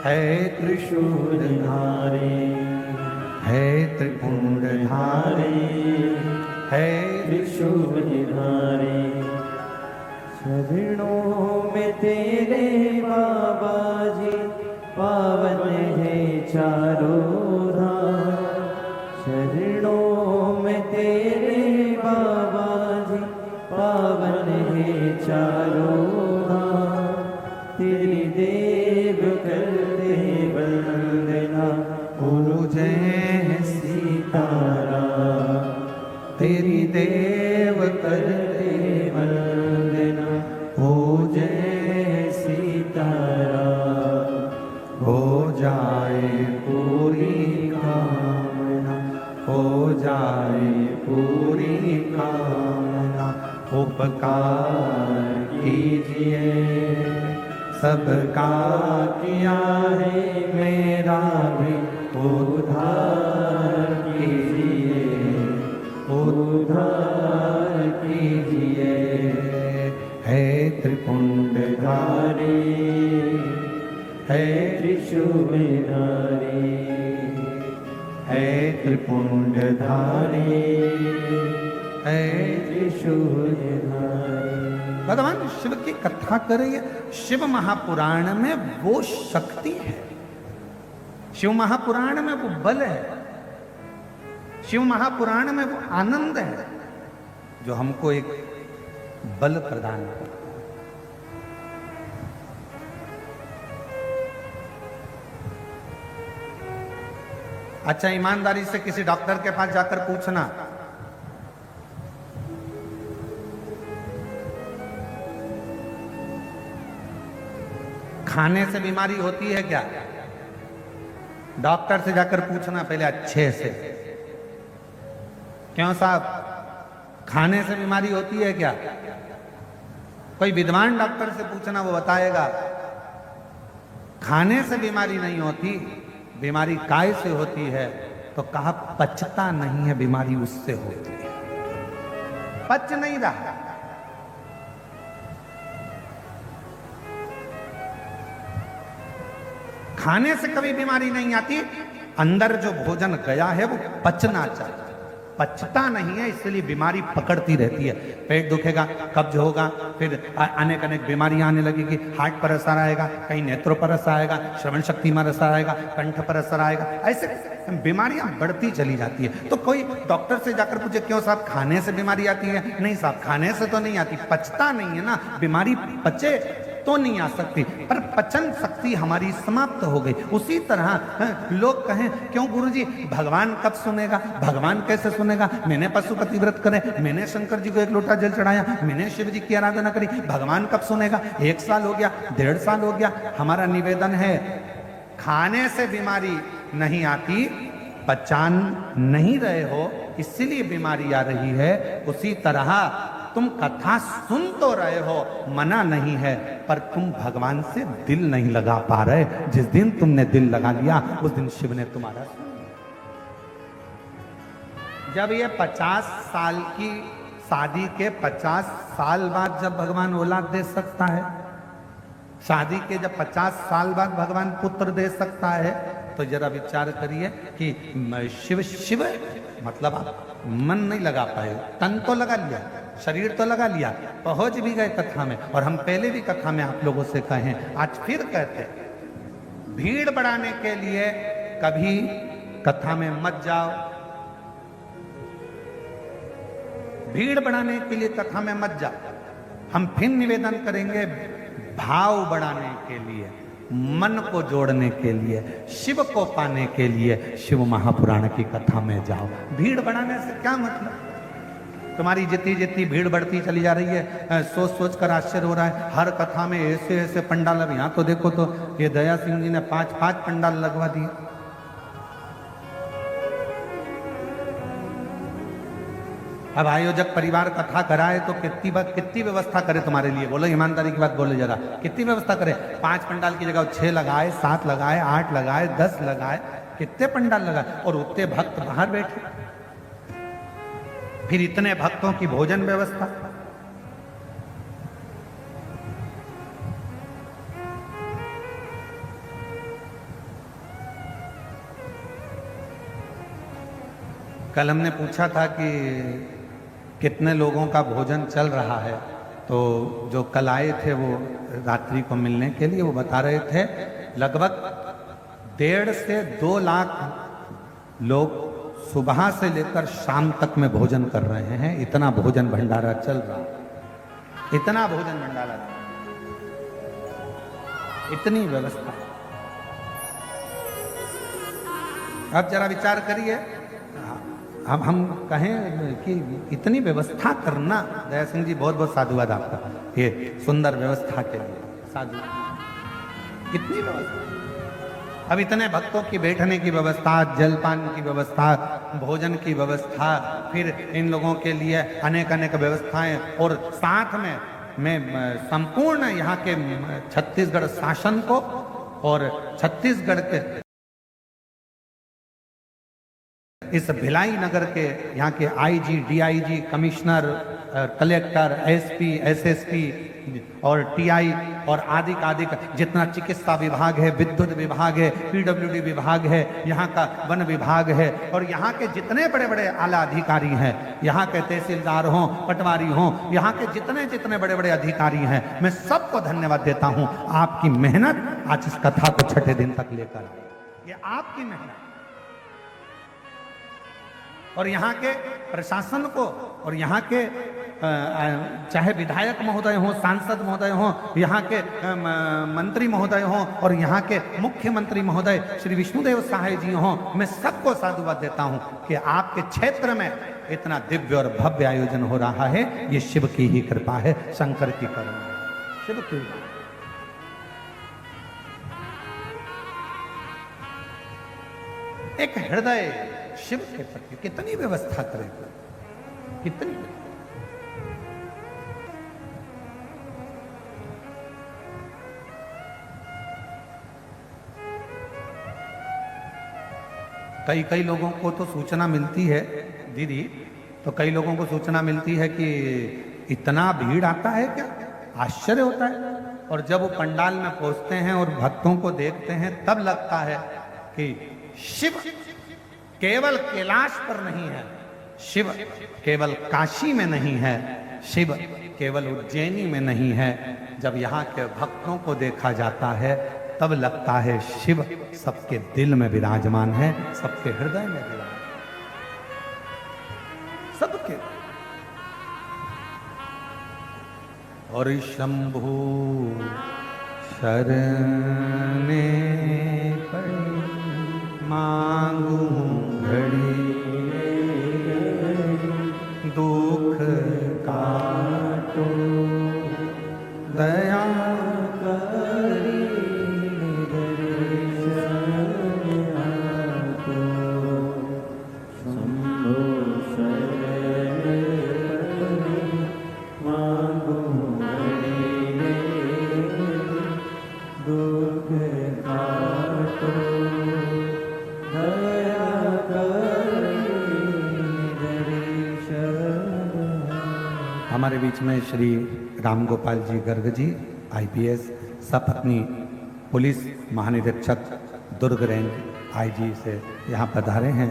Speaker 1: है त्रिशूलधारी, है त्रिपुंडधारी, है
Speaker 2: त्रिशूलधारी। शरणों में तेरे बाबा जी, पावन है चारों धाम। शरणों में तेरे बाबा जी, पावन है चारों धाम। तेरी देव करते वंदना,
Speaker 1: हो जय
Speaker 2: सीताराम।
Speaker 1: तेरी देव
Speaker 2: करते वंदना, हो जय सीताराम।
Speaker 1: हो जाए पूरी कामना, हो जाए पूरी कामना। उपकार कीजिए, सबका किया है मेरा भी उद्धार कीजिए, उद्धार कीजिए। है त्रिपुंडधारी, है
Speaker 2: त्रिशूलधारी,
Speaker 1: है त्रिपुंडधारी, है
Speaker 2: त्रिशूलधारी।
Speaker 1: भगवान शिव की कथा करिए। शिव महापुराण में वो शक्ति है, शिव महापुराण में वो बल है, शिव महापुराण में वो आनंद है जो हमको एक बल प्रदान करता है। अच्छा, ईमानदारी से किसी डॉक्टर के पास जाकर पूछना, खाने से बीमारी होती है क्या? डॉक्टर से जाकर पूछना पहले अच्छे से, क्यों साहब खाने से बीमारी होती है क्या? कोई विद्वान डॉक्टर से पूछना, वो बताएगा खाने से बीमारी नहीं होती, बीमारी काय से होती है। तो कहा पचता नहीं है, बीमारी उससे होती है, पच नहीं रहा। खाने से कभी बीमारी नहीं आती, अंदर जो भोजन गया है वो पचना चाहिए, पचता नहीं है, इसलिए बीमारी पकड़ती रहती है। पेट दुखेगा, कब्ज होगा, फिर अनेक अनेक बीमारियां आने लगेगी। हार्ट पर असर आएगा, कहीं नेत्रों पर असर आएगा, श्रवण शक्ति में असर आएगा, कंठ पर असर आएगा, ऐसे बीमारियां बढ़ती चली जाती है। तो कोई डॉक्टर से जाकर पूछे क्यों साहब खाने से बीमारी आती है? नहीं साहब खाने से तो नहीं आती, पचता नहीं है ना, बीमारी पचे तो नहीं आ सकती, पर पचन शक्ति हमारी समाप्त हो गई। उसी तरह लोग कहें क्यों गुरुजी भगवान कब सुनेगा, भगवान कैसे सुनेगा? मैंने पशुपति व्रत करे, मैंने शंकर जी को 1 लोटा जल चढ़ाया, मैंने शिव जी की आराधना करी, भगवान कब सुनेगा? 1 साल हो गया, 1.5 साल हो गया। हमारा निवेदन है, खाने से बीमारी नहीं आती, पहचान नहीं रहे हो इसलिए बीमारी आ रही है। उसी तरह तुम कथा सुन तो रहे हो, मना नहीं है, पर तुम भगवान से दिल नहीं लगा पा रहे। जिस दिन तुमने दिल लगा लिया उस दिन शिव ने तुम्हारा सुन लिया। जब ये 50 साल की शादी के 50 साल बाद जब भगवान औलाद दे सकता है, शादी के जब 50 साल बाद भगवान पुत्र दे सकता है, तो जरा विचार करिए कि शिव शिव मतलब आप मन नहीं लगा पाए, तन तो लगा लिया, शरीर तो लगा लिया, पहुंच भी गए कथा में। और हम पहले भी कथा में आप लोगों से कहें, आज फिर कहते, भीड़ बढ़ाने के लिए कभी कथा में मत जाओ, भीड़ बढ़ाने के लिए कथा में मत जाओ। हम फिर निवेदन करेंगे, भाव बढ़ाने के लिए, मन को जोड़ने के लिए, शिव को पाने के लिए शिव महापुराण की कथा में जाओ। भीड़ बढ़ाने से क्या मतलब? तुम्हारी जितनी जितनी भीड़ बढ़ती चली जा रही है, सोच सोच कर आश्चर्य हो रहा है। हर कथा में ऐसे ऐसे पंडाल, अब यहाँ तो देखो तो ये दया सिंह जी ने 5-5 पंडाल लगवा दिए। अब आयोजक परिवार कथा कराए तो कितनी व्यवस्था करे तुम्हारे लिए, बोलो ईमानदारी की बात बोले जरा, कितनी व्यवस्था करे? 5 पंडाल की जगह 6 लगाए, 7 लगाए, 8 लगाए, 10 लगाए, कितने पंडाल लगाए, और उतने भक्त बाहर बैठे, फिर इतने भक्तों की भोजन व्यवस्था। कल हमने पूछा था कि कितने लोगों का भोजन चल रहा है, तो जो कल आए थे वो रात्रि को मिलने के लिए, वो बता रहे थे लगभग 1.5 से 2 लाख लोग सुबह से लेकर शाम तक में भोजन कर रहे हैं। इतना भोजन भंडारा चल रहा है, इतना भोजन भंडारा, इतनी व्यवस्था। अब जरा विचार करिए, अब हम कहें कि इतनी व्यवस्था करना, दया सिंह जी बहुत बहुत साधुवाद आपका, ये सुंदर व्यवस्था के लिए साधु, कितनी व्यवस्था। अब इतने भक्तों की बैठने की व्यवस्था, जलपान की व्यवस्था, भोजन की व्यवस्था, फिर इन लोगों के लिए अनेक अनेक व्यवस्थाएं, और साथ में मैं संपूर्ण यहाँ के छत्तीसगढ़ शासन को और छत्तीसगढ़ के इस भिलाई नगर के यहाँ के IG, DIG, commissioner, collector, SP, SSP और टीआई और आदि जितना चिकित्सा विभाग है, विद्युत विभाग है, पीडब्ल्यूडी विभाग है, यहाँ का वन विभाग है, और यहाँ के जितने बड़े बड़े आला अधिकारी हैं, यहाँ के तहसीलदार हों, पटवारी हों, यहाँ के जितने जितने बड़े बड़े अधिकारी हैं, मैं सबको धन्यवाद देता हूँ। आपकी मेहनत आज इस कथा को 6ठे दिन तक लेकर आई, ये आपकी मेहनत, और यहाँ के प्रशासन को, और यहाँ के चाहे विधायक महोदय हों, सांसद महोदय हों, यहाँ के मंत्री महोदय हों, और यहाँ के मुख्यमंत्री महोदय श्री विष्णुदेव सहाय जी हों, मैं सबको साधुवाद देता हूँ कि आपके क्षेत्र में इतना दिव्य और भव्य आयोजन हो रहा है। ये शिव की ही कृपा है, शंकर की करुणा है, शिव की। एक हृदय शिव के प्रति कितनी व्यवस्था करेगा, कितनी। कई लोगों को तो सूचना मिलती है दीदी, तो कई लोगों को सूचना मिलती है कि इतना भीड़ आता है क्या, आश्चर्य होता है। और जब वो पंडाल में पहुंचते हैं और भक्तों को देखते हैं, तब लगता है कि शिव केवल कैलाश पर नहीं है, शिव केवल काशी में नहीं है, शिव केवल उज्जैनी में नहीं है। जब यहाँ के भक्तों को देखा जाता है, तब लगता है शिव सबके दिल में विराजमान है, सबके हृदय में विराजमान, सबके। और शंभु शरणे पड़ी मांगू घड़ी, दुख काटो दया करी, हमारे बीच में श्री रामगोपाल जी गर्ग जी आईपीएस सपत्नी पुलिस महानिरीक्षक दुर्ग रेंज आईजी से यहाँ पधारे हैं।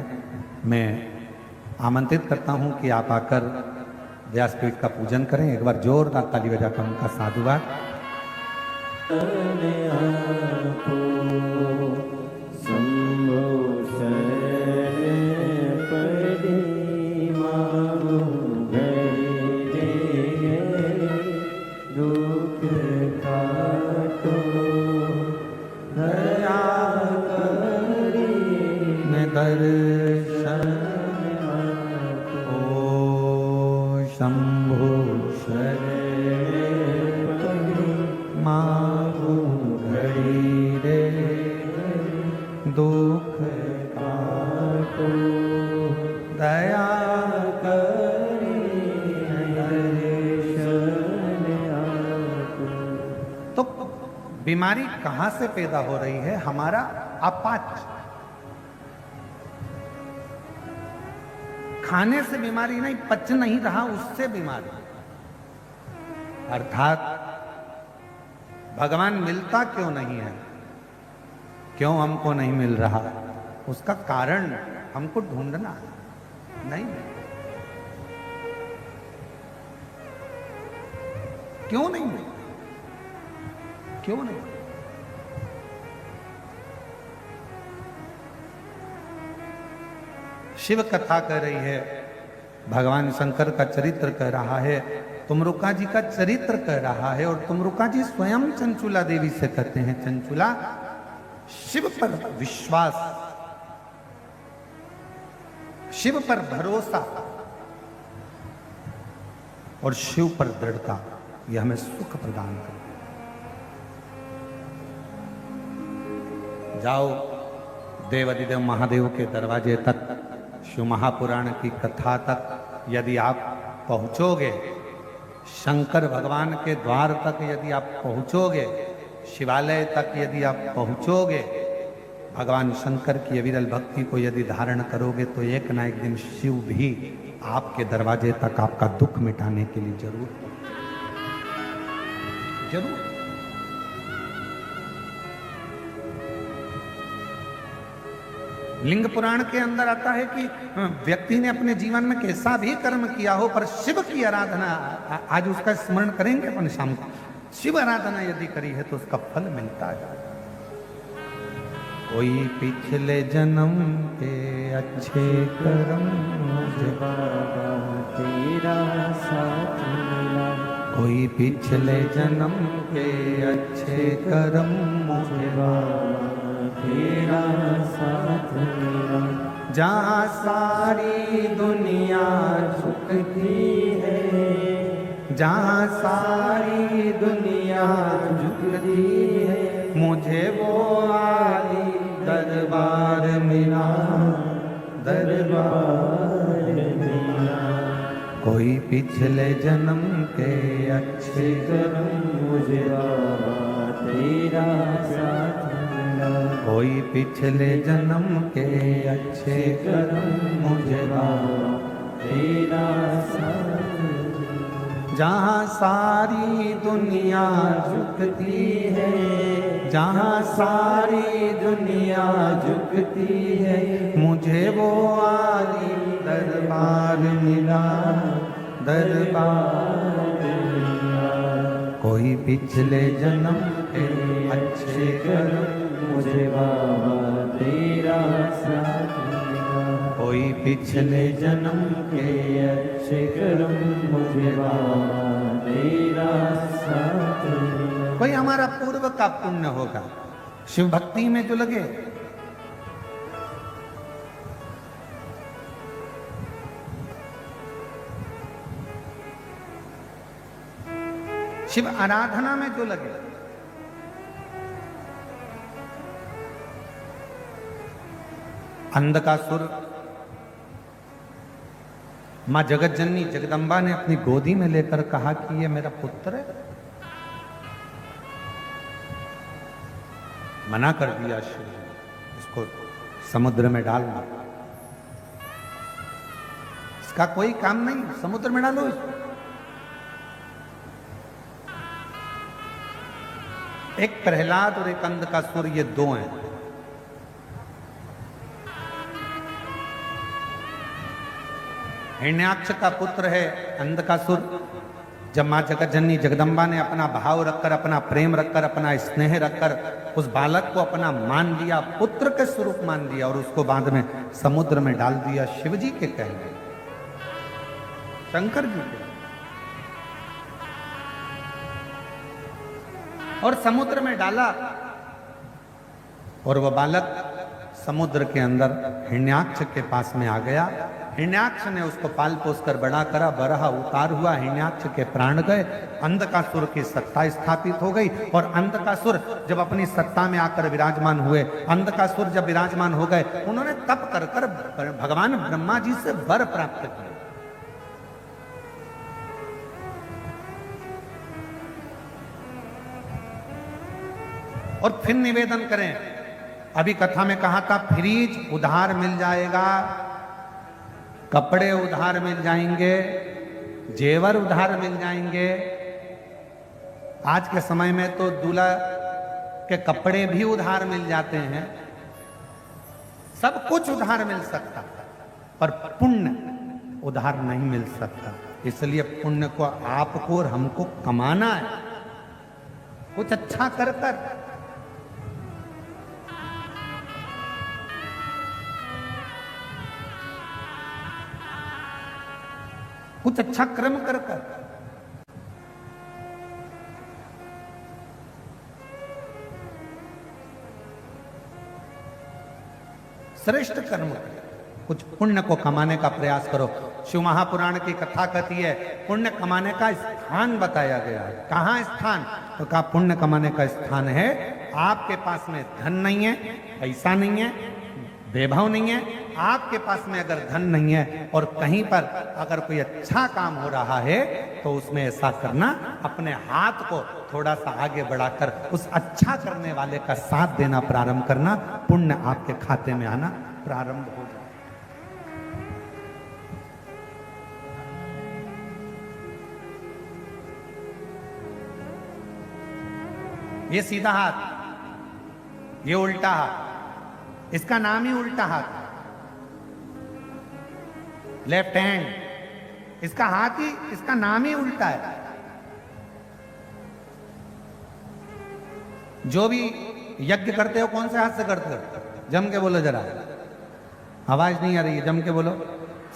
Speaker 1: मैं आमंत्रित करता हूँ कि आप आकर व्यासपीठ का पूजन करें। एक बार जोरदार ताली बजाकर उनका साधुवाद। शंभो मांगू घड़ी रे, दुख काटो दया करी बीमारी कहां से पैदा हो रही है? हमारा अपाच। खाने से बीमारी नहीं, पच नहीं रहा उससे बीमारी। अर्थात भगवान मिलता क्यों नहीं है? क्यों हमको नहीं मिल रहा? उसका कारण हमको ढूंढना नहीं। क्यों नहीं मिल? क्यों नहीं? शिव कथा कह रही है, भगवान शंकर का चरित्र कह रहा है, तुमरुका जी का चरित्र कह रहा है, और तुमरुका जी स्वयं चंचुला देवी से कहते हैं, चंचुला शिव पर विश्वास, शिव पर भरोसा और शिव पर दृढ़ता, यह हमें सुख प्रदान करे। जाओ देवाधिदेव महादेव के दरवाजे तक, शिव महापुराण की कथा तक यदि आप पहुंचोगे, शंकर भगवान के द्वार तक यदि आप पहुंचोगे, शिवालय तक यदि आप पहुंचोगे, भगवान शंकर की अविरल भक्ति को यदि धारण करोगे, तो एक ना एक दिन शिव भी आपके दरवाजे तक आपका दुख मिटाने के लिए जरूर जरूर। लिंग पुराण के अंदर आता है कि व्यक्ति ने अपने जीवन में कैसा भी कर्म किया हो, पर शिव की आराधना, आज उसका स्मरण करेंगे अपन शाम को, शिव आराधना यदि करी है तो उसका फल मिलता है। कोई पिछले जन्म के अच्छे कर्म मुझे
Speaker 2: बाबा तेरा साथ मिला,
Speaker 1: कोई पिछले जन्म के अच्छे कर्म मुझे
Speaker 2: बाबा तेरा साथ मिला।
Speaker 1: जहाँ सारी दुनिया झुकती है, जहाँ सारी दुनिया झुकती है, मुझे वो आली दरबार मिला, दरबार मिला। कोई पिछले जन्म के अच्छे
Speaker 2: कर्म मुझे बाबा तेरा साथ मिला,
Speaker 1: कोई पिछले जन्म के अच्छे कर्म मुझे बाबा
Speaker 2: तेरा साथ।
Speaker 1: जहाँ सारी दुनिया झुकती है, जहाँ सारी दुनिया झुकती है, मुझे वो आली दरबार मिला, दरबार मिला। कोई पिछले जन्म के अच्छे कर्म
Speaker 2: मुझे बाबा तेरा साथ मिला,
Speaker 1: कोई पिछले जन्म
Speaker 2: के अच्छे कर्म मुझे बाबा तेरा साथ मिला।
Speaker 1: कोई हमारा पूर्व का पुण्य होगा, शिव भक्ति में जो लगे, शिव आराधना में जो लगे, अंधकासुर मां जगत जननी जगदम्बा ने अपनी गोदी में लेकर कहा कि ये मेरा पुत्र है, मना कर दिया शिव जी, इसको समुद्र में डालना, इसका कोई काम नहीं, समुद्र में डालो इसको। एक प्रहलाद और एक अंधकासुर, ये दो हैं। हिरण्याक्ष का पुत्र है अंधकासुर। जब मां जगत जननी जगदम्बा ने अपना भाव रखकर, अपना प्रेम रखकर, अपना स्नेह रखकर उस बालक को अपना मान लिया, पुत्र के स्वरूप मान लिया, और उसको बाद में समुद्र में डाल दिया, शिव जी के कहने, शंकर जी के, और समुद्र में डाला, और वह बालक समुद्र के अंदर हिरण्याक्ष के पास में आ गया। हिरण्याक्ष ने उसको पाल पोस कर बड़ा करा, बरहा उतार हुआ, हिरण्याक्ष के प्राण गए, अंधकासुर की सत्ता स्थापित हो गई। और अंधकासुर जब अपनी सत्ता में आकर विराजमान हुए, अंधकासुर जब विराजमान हो गए, उन्होंने तप कर कर भगवान ब्रह्मा जी से वर प्राप्त किया। और फिर निवेदन करें। अभी कथा में कहा था फ्रिज उधार मिल जाएगा, कपड़े उधार मिल जाएंगे, जेवर उधार मिल जाएंगे। आज के समय में तो दूल्हा के कपड़े भी उधार मिल जाते हैं, सब कुछ उधार मिल सकता, पर पुण्य उधार नहीं मिल सकता। इसलिए पुण्य को आपको और हमको कमाना है, कुछ अच्छा कर कर। कुछ अच्छा कर्म कर कर। श्रेष्ठ कर्म करो, कुछ पुण्य को कमाने का प्रयास करो। शिव महापुराण की कथा कहती है पुण्य कमाने का स्थान बताया गया है। कहाँ स्थान? तो कहा पुण्य कमाने का स्थान है आपके पास में धन नहीं है, पैसा नहीं है, वैभव नहीं है, आपके पास में अगर धन नहीं है और कहीं पर अगर कोई अच्छा काम हो रहा है तो उसमें ऐसा करना, अपने हाथ को थोड़ा सा आगे बढ़ाकर उस अच्छा करने वाले का साथ देना प्रारंभ करना, पुण्य आपके खाते में आना प्रारंभ हो जाए। ये सीधा हाथ, ये उल्टा हाथ, इसका नाम ही उल्टा हाथ, लेफ्ट हैंड, इसका हाथ ही, इसका नाम ही उल्टा है। जो भी यज्ञ करते हो कौन से हाथ से करते हो? जम के बोलो जरा, आवाज नहीं आ रही है, जम के बोलो।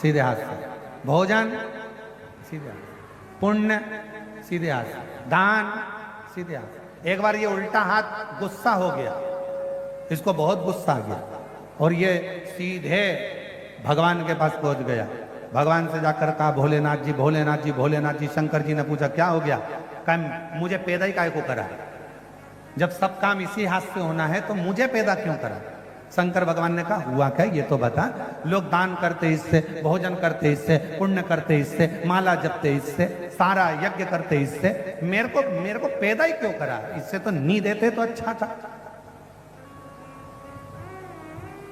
Speaker 1: सीधे हाथ से। भोजन सीधे हाथ, पुण्य सीधे हाथ, दान सीधे हाथ। एक बार ये उल्टा हाथ गुस्सा हो गया, इसको बहुत गुस्सा आ गया और ये सीधे भगवान के पास पहुंच गया। भगवान से जाकर कहा भोलेनाथ जी, भोलेनाथ जी, भोलेनाथ जी। शंकर जी ने पूछा क्या हो गया? कहा मुझे पैदा ही काहे को करा? जब सब काम इसी हाथ से होना है तो मुझे पैदा क्यों करा? शंकर भगवान ने कहा हुआ क्या ये तो बता। लोग दान करते इससे, भोजन करते इससे, पुण्य करते इससे, माला जपते इससे, सारा यज्ञ करते इससे, मेरे को पैदा ही क्यों करा? इससे तो नहीं देते तो अच्छा था।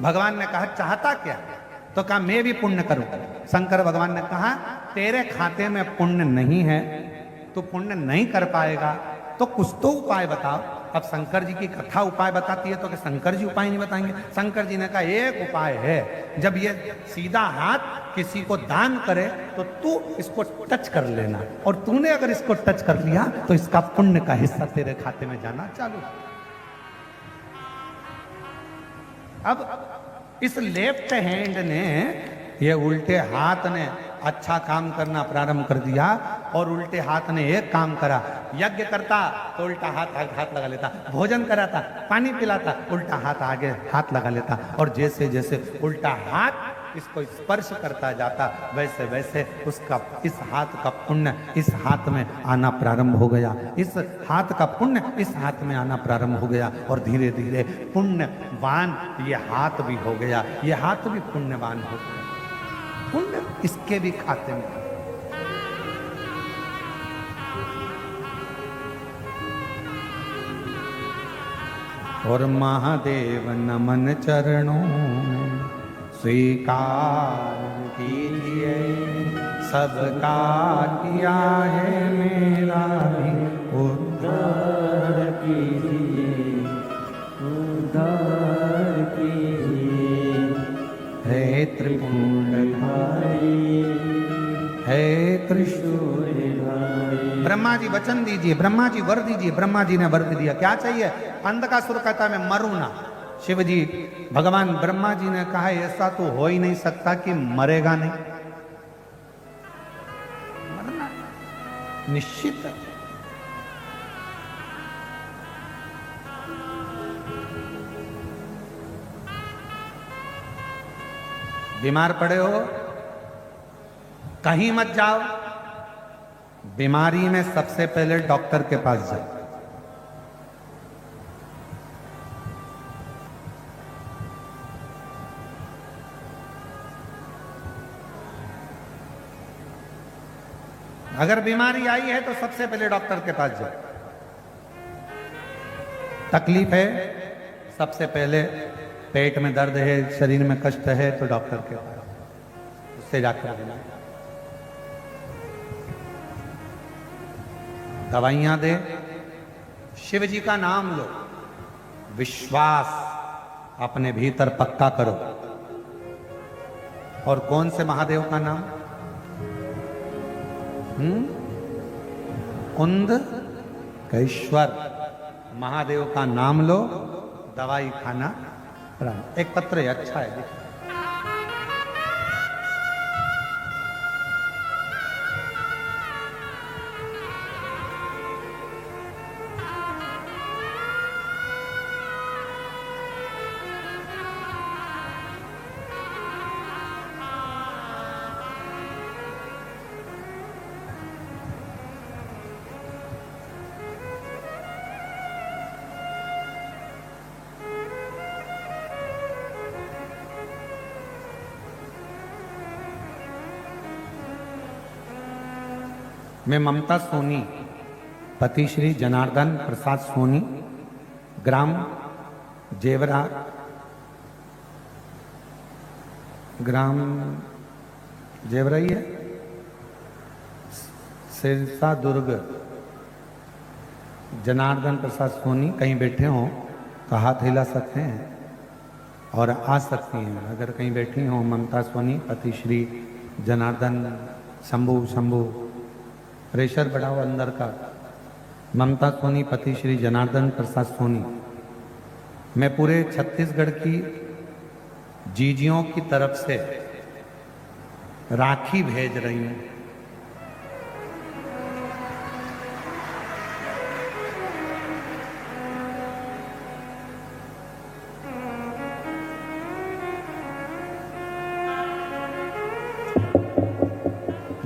Speaker 1: भगवान ने कहा चाहता क्या? तो कहा मैं भी पुण्य करूं। शंकर भगवान ने कहा तेरे खाते में पुण्य नहीं है, तो पुण्य नहीं कर पाएगा, तो कुछ तो उपाय बताओ। अब शंकर जी की कथा उपाय बताती है तो कि शंकर जी उपाय नहीं बताएंगे? शंकर जी ने कहा एक उपाय है, जब ये सीधा हाथ किसी को दान करे तो तू इसको टच कर लेना, और तूने अगर इसको टच कर लिया तो इसका पुण्य का हिस्सा तेरे खाते में जाना चालू। अब इस लेफ्ट हैंड ने, ये उल्टे हाथ ने अच्छा काम करना प्रारंभ कर दिया और उल्टे हाथ ने एक काम करा। यज्ञ करता तो उल्टा हाथ लगा लेता, भोजन कराता, पानी पिलाता, उल्टा हाथ आगे हाथ लगा लेता, और जैसे जैसे उल्टा हाथ इसको स्पर्श करता जाता वैसे वैसे उसका इस हाथ का पुण्य इस हाथ में आना प्रारंभ हो गया, इस हाथ का पुण्य इस हाथ में आना प्रारंभ हो गया, और धीरे धीरे पुण्यवान ये हाथ भी हो गया, ये हाथ भी पुण्यवान हो गया। पुण्य इसके भी खाते में। और महादेव नमन चरणों में स्वीकार कीजिए, सबका किया है मेरा भी उद्धार कीजिए, उद्धार कीजिए। है त्रिपुंडधारी, है त्रिशूलधारी। ब्रह्मा जी वचन दीजिए, ब्रह्मा जी वर दीजिए। ब्रह्मा जी ने वर दिया, क्या चाहिए? अंधकासुर कहता मैं मरूं ना। शिव जी, भगवान ब्रह्मा जी ने कहा ऐसा तो हो ही नहीं सकता कि मरेगा नहीं, मरना निश्चित है। बीमार पड़े हो कहीं मत जाओ, बीमारी में सबसे पहले डॉक्टर के पास जाओ। अगर बीमारी आई है तो सबसे पहले डॉक्टर के पास जाओ। तकलीफ है, सबसे पहले पेट में दर्द है, शरीर में कष्ट है तो डॉक्टर के पास उससे जाकर देना, दवाइयां दे, शिव जी का नाम लो, विश्वास अपने भीतर पक्का करो। और कौन से महादेव का नाम? कुंद केश्वर महादेव का नाम लो, दवाई खाना प्रारंभ। एक पत्र है, अच्छा है, देखिए। मैं ममता सोनी, पति श्री जनार्दन प्रसाद सोनी, ग्राम जेवरा, ग्राम जेवरा ही है, सिरसा दुर्ग, जनार्दन प्रसाद सोनी, कहीं बैठे हों तो हाथ हिला सकते हैं और आ सकती हैं। अगर कहीं बैठी हों ममता सोनी, पति श्री जनार्दन, शंभू प्रेशर बढ़ा हुआ अंदर का, ममता सोनी, पति श्री जनार्दन प्रसाद सोनी, मैं पूरे छत्तीसगढ़ की जीजियों की तरफ से राखी भेज रही हूं।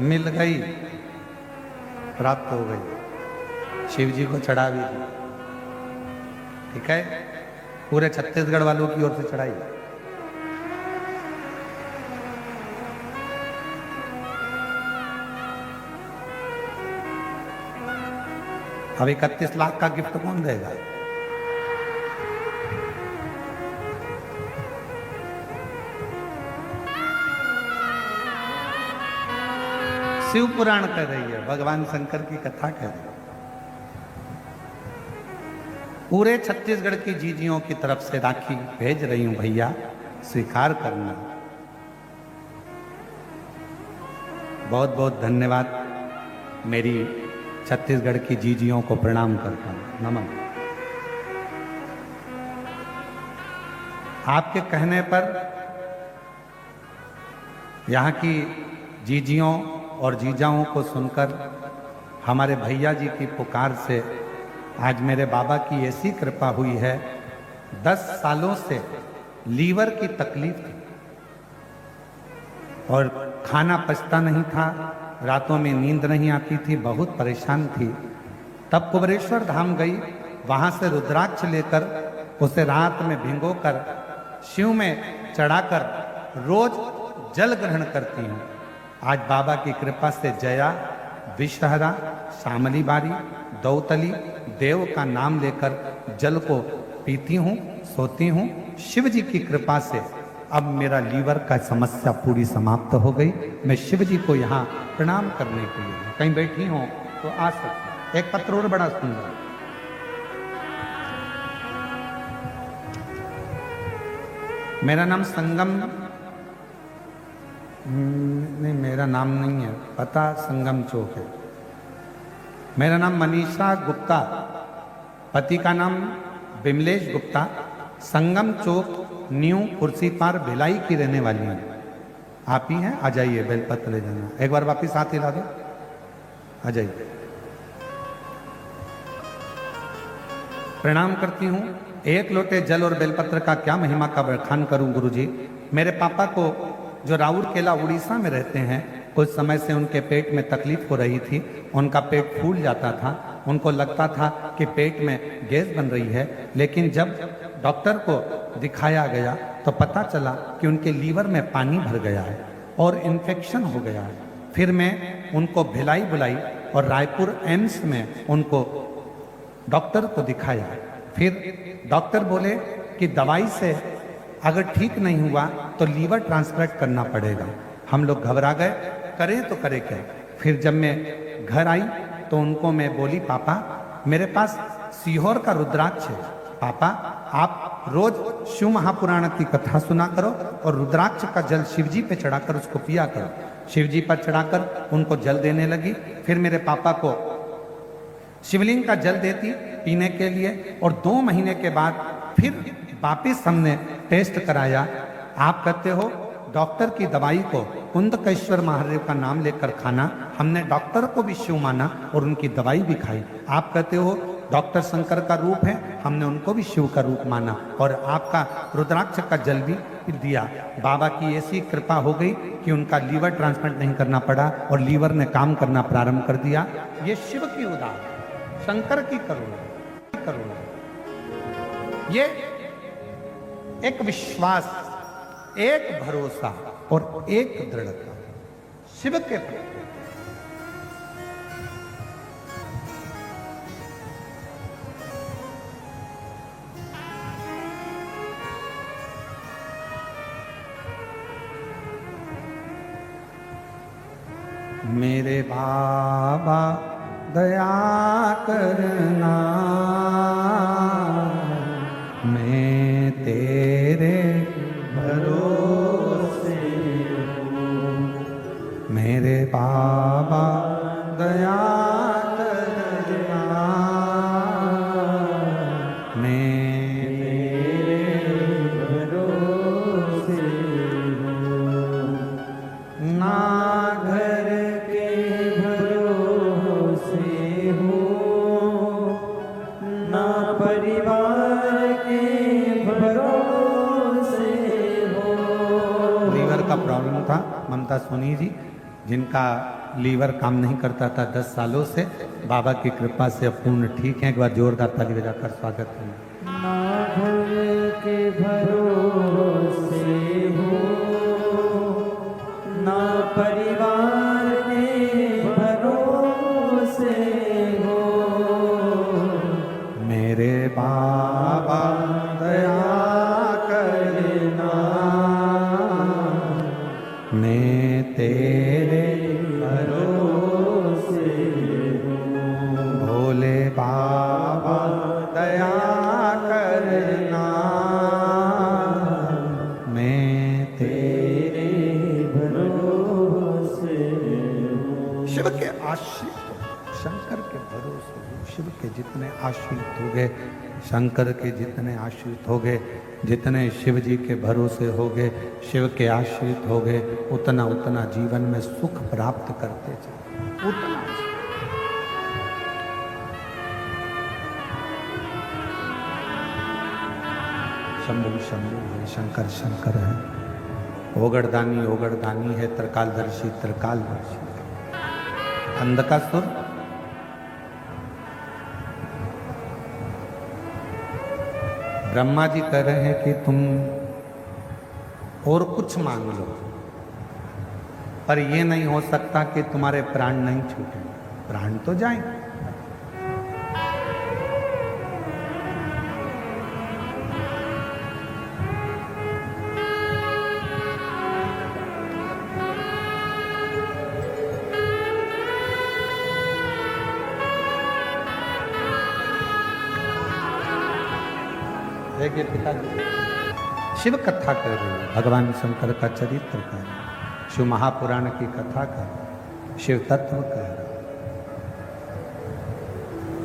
Speaker 1: मिल गई, प्राप्त हो गई, शिव जी को चढ़ा भी दी। ठीक है, पूरे छत्तीसगढ़ वालों की ओर से चढ़ाई। अब 31 लाख का गिफ्ट कौन देगा? शिव पुराण कह रही है, भगवान शंकर की कथा कह रही है। पूरे छत्तीसगढ़ की जीजियों की तरफ से राखी भेज रही हूं भैया, स्वीकार करना। बहुत बहुत धन्यवाद, मेरी छत्तीसगढ़ की जीजियों को प्रणाम करता हूं, नमन। आपके कहने पर यहाँ की जीजियों और जीजाओं को सुनकर, हमारे भैया जी की पुकार से आज मेरे बाबा की ऐसी कृपा हुई है। 10 सालों से लीवर की तकलीफ थी और खाना पचता नहीं था, रातों में नींद नहीं आती थी, बहुत परेशान थी। तब कुबरेश्वर धाम गई, वहां से रुद्राक्ष लेकर उसे रात में भिगोकर शिव में चढ़ाकर रोज जल ग्रहण करती हूँ। आज बाबा की कृपा से जया, विषहरा, शामली बारी, दौतली, देव का नाम लेकर जल को पीती हूँ, सोती हूँ। शिव जी की कृपा से अब मेरा लीवर का समस्या पूरी समाप्त हो गई। मैं शिव जी को यहाँ प्रणाम करने के लिए, कहीं बैठी हूँ तो आ सकती। एक पत्र और बड़ा सुंदर, मेरा नाम संगम, नहीं मेरा नाम नहीं है, पता संगम चौक है। मेरा नाम मनीषा गुप्ता, पति का नाम बिमलेश गुप्ता, संगम चौक न्यू कुर्सी पार भिलाई की रहने वाली हैं। आप ही हैं? आ जाइए, बेलपत्र ले जाना। एक बार वापिस हाथ हिला दो, आ जाइए। प्रणाम करती हूँ। एक लोटे जल और बेलपत्र का क्या महिमा का बखान करूं गुरुजी। मेरे पापा को, जो राउर केला उड़ीसा में रहते हैं, कुछ समय से उनके पेट में तकलीफ हो रही थी। उनका पेट फूल जाता था, उनको लगता था कि पेट में गैस बन रही है। लेकिन जब डॉक्टर को दिखाया गया तो पता चला कि उनके लीवर में पानी भर गया है और इन्फेक्शन हो गया है। फिर मैं उनको भिलाई बुलाई और रायपुर एम्स में उनको डॉक्टर को दिखाया। फिर डॉक्टर बोले कि दवाई से अगर ठीक नहीं हुआ तो लीवर ट्रांसप्लांट करना पड़ेगा। हम लोग घबरा गए, करें तो करें क्या। फिर जब मैं घर आई तो उनको मैं बोली, पापा मेरे पास सीहोर का रुद्राक्ष है, पापा आप रोज शिव महापुराण की कथा सुना करो और रुद्राक्ष का जल शिव जी पे चढ़ाकर उसको पिया करो। शिव जी पर चढ़ाकर उनको जल देने लगी। फिर मेरे पापा को शिवलिंग का जल देती पीने के लिए, और 2 महीने के बाद फिर वापिस हमने टेस्ट कराया। आप कहते हो डॉक्टर की दवाई को कुंदकेश्वर महादेव का नाम लेकर खाना, हमने डॉक्टर को भी शिव माना और उनकी दवाई भी खाई। आप कहते हो डॉक्टर शंकर का रूप है, हमने उनको भी शिव का रूप माना और आपका रुद्राक्ष का जल भी दिया। बाबा की ऐसी कृपा हो गई कि उनका लीवर ट्रांसप्लांट नहीं करना पड़ा और लीवर ने काम करना प्रारंभ कर दिया। ये शिव की उदार, शंकर की करुणा। ये एक विश्वास, एक भरोसा और एक दृढ़ता शिव के प्रति। मेरे बाबा दया करना, मैं तेरे भरोसे हूँ। मेरे बाबा दया करना, मैं तेरे भरोसे हूँ। ना घर के भरोसे हूँ, ना परिवार के भरोसे हूँ। लीवर का प्रॉब्लम था ममता सोनी जी, जिनका लीवर काम नहीं करता था 10 सालों से, बाबा की कृपा से पूर्ण ठीक है। एक बार जोरदार ताली बजाकर स्वागत करें।
Speaker 2: ना घर के भरोसे हो, ना परिवार के भरोसे हो।
Speaker 1: मेरे बाबा दया करना, मैं तेरे
Speaker 2: भरोसे हो।
Speaker 1: भोले बाबा दया करना, मैं तेरे
Speaker 2: भरोसे हो।
Speaker 1: शिव के आश्रित, शंकर के भरोसे, शिव के जितने आश्रित हो गए, शंकर के जितने आश्रित हो गए, जितने शिव जी के भरोसे हो गए, शिव के आश्रित हो गए, उतना उतना जीवन में सुख प्राप्त करते चले। उतना शंभु शंभु है, शंकर शंकर है, ओगड़दानी ओगड़दानी है, त्रिकालदर्शी त्रिकालदर्शी है। अंधकासुर ब्रह्मा जी कह रहे हैं कि तुम और कुछ मांग लो, पर यह नहीं हो सकता कि तुम्हारे प्राण नहीं छूटे। प्राण तो जाए, देखिए पिताजी शिव कथा कर रही है, भगवान शंकर का चरित्र कर रही है, शिव महापुराण की कथा कर रही है, शिव तत्व कर रही है।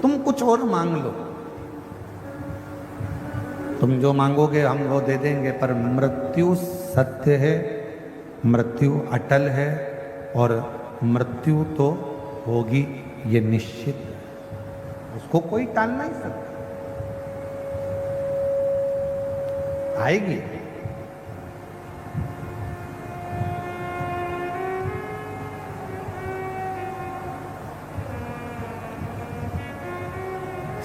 Speaker 1: तुम कुछ और मांग लो, तुम जो मांगोगे हम वो दे देंगे, पर मृत्यु सत्य है, मृत्यु अटल है और मृत्यु तो होगी, ये निश्चित है, उसको कोई टाल नहीं सकता, आएगी।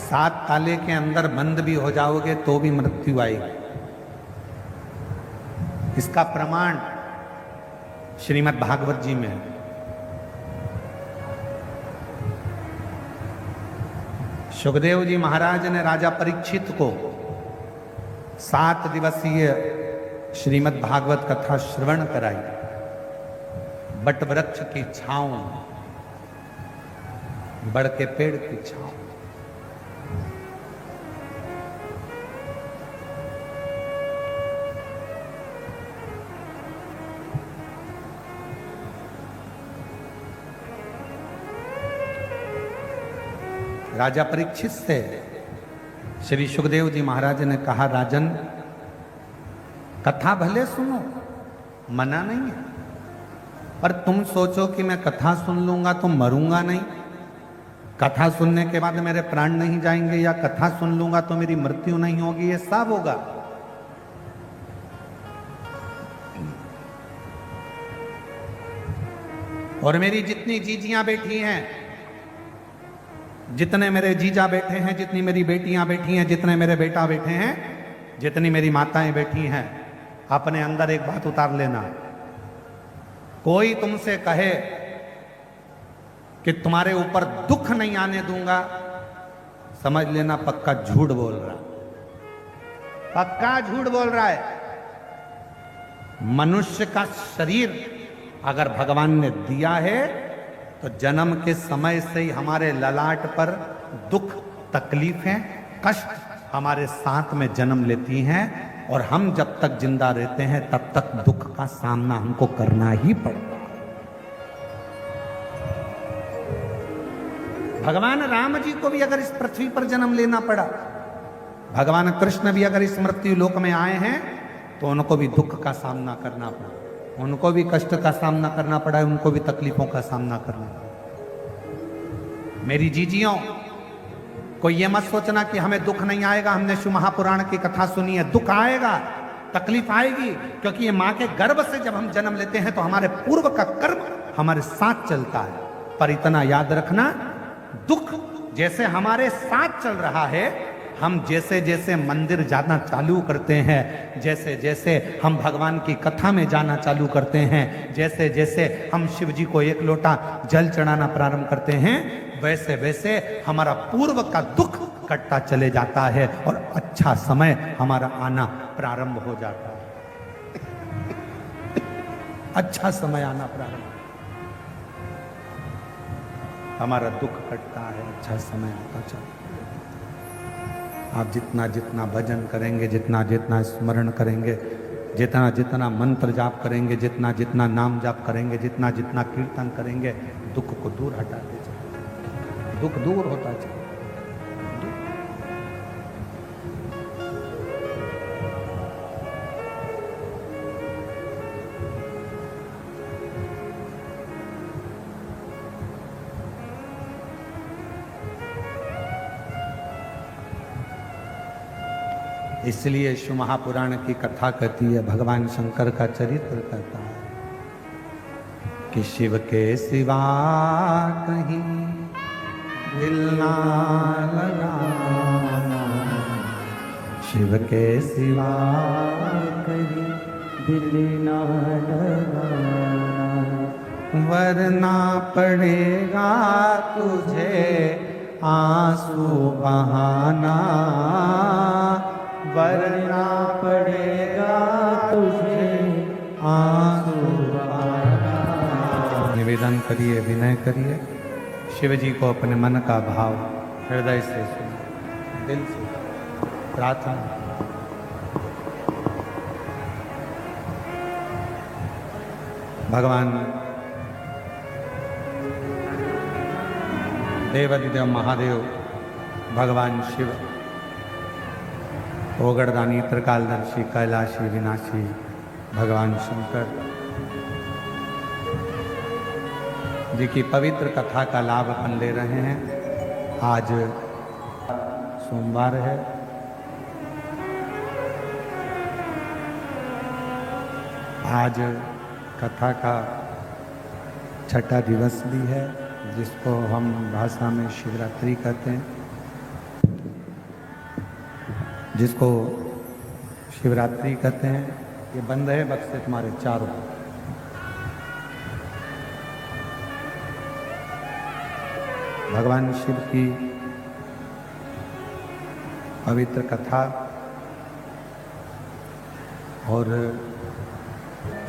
Speaker 1: सात ताले के अंदर बंद भी हो जाओगे तो भी मृत्यु आएगी। इसका प्रमाण श्रीमद् भागवत जी में है। सुखदेव जी महाराज ने राजा परीक्षित को 7 दिवसीय श्रीमद् भागवत कथा श्रवण कराई। बट वृक्ष की छांव, बड़ के पेड़ की छांव। राजा परीक्षित से श्री सुखदेव जी महाराज ने कहा, राजन कथा भले सुनो, मना नहीं है, पर तुम सोचो कि मैं कथा सुन लूंगा तो मरूंगा नहीं, कथा सुनने के बाद मेरे प्राण नहीं जाएंगे, या कथा सुन लूंगा तो मेरी मृत्यु नहीं होगी, ये सब होगा। और मेरी जितनी जीजियां बैठी हैं, जितने मेरे जीजा बैठे हैं, जितनी मेरी बेटियां बैठी हैं, जितने मेरे बेटा बैठे हैं, जितनी मेरी माताएं बैठी हैं, अपने अंदर एक बात उतार लेना। कोई तुमसे कहे कि तुम्हारे ऊपर दुख नहीं आने दूंगा, समझ लेना पक्का झूठ बोल रहा, पक्का झूठ बोल रहा है। मनुष्य का शरीर अगर भगवान ने दिया है तो जन्म के समय से ही हमारे ललाट पर दुख, तकलीफें, कष्ट हमारे साथ में जन्म लेती हैं, और हम जब तक जिंदा रहते हैं तब तक दुख का सामना हमको करना ही पड़ता है। भगवान राम जी को भी अगर इस पृथ्वी पर जन्म लेना पड़ा, भगवान कृष्ण भी अगर इस मृत्यु लोक में आए हैं तो उनको भी दुख का सामना करना पड़ा, उनको भी कष्ट का सामना करना पड़ा है, उनको भी तकलीफों का सामना करना पड़ा। मेरी जीजियों, कोई ये मत सोचना कि हमें दुख नहीं आएगा, हमने शिव महापुराण की कथा सुनी है। दुख आएगा, तकलीफ आएगी, क्योंकि ये माँ के गर्भ से जब हम जन्म लेते हैं तो हमारे पूर्व का कर्म हमारे साथ चलता है। पर इतना याद रखना, दुख जैसे हमारे साथ चल रहा है, हम जैसे जैसे मंदिर जाना चालू करते हैं, जैसे जैसे हम भगवान की कथा में जाना चालू करते हैं, जैसे जैसे हम शिव जी को 1 लोटा जल चढ़ाना प्रारंभ करते हैं, वैसे वैसे हमारा पूर्व का दुख कटता चले जाता है और अच्छा समय हमारा आना प्रारंभ हो जाता है। अच्छा समय आना प्रारंभ, हमारा दुख कटता है, अच्छा समय आता चलता है। आप जितना जितना भजन करेंगे, जितना जितना स्मरण करेंगे, जितना जितना मंत्र जाप करेंगे, जितना जितना नाम जाप करेंगे, जितना जितना कीर्तन करेंगे, दुख को दूर हटाते चले, दुख दूर होता चले। इसलिए शिव महापुराण की कथा कहती है, भगवान शंकर का चरित्र कहता है कि शिव के सिवा कहीं दिल ना लगाना, शिव के सिवा
Speaker 2: कहीं दिल ना लगाना,
Speaker 1: वरना पड़ेगा तुझे आंसू बहाना,
Speaker 2: वरना पड़ेगा तुझे आंसू बहाना।
Speaker 1: निवेदन करिए, विनय करिए, शिव जी को अपने मन का भाव हृदय से सुनो, दिल से प्रार्थना। भगवान देवादिदेव महादेव, भगवान शिव, ओगड़दानी, त्रिकालदर्शी, कैलाशी, विनाशी भगवान शंकर जी की पवित्र कथा का लाभ अपन ले रहे हैं। आज सोमवार है, आज कथा का 6ठा दिवस भी है, जिसको हम भाषा में शिवरात्रि कहते हैं, जिसको शिवरात्रि कहते हैं। ये बंद है बक्से तुम्हारे चारों। भगवान शिव की पवित्र कथा और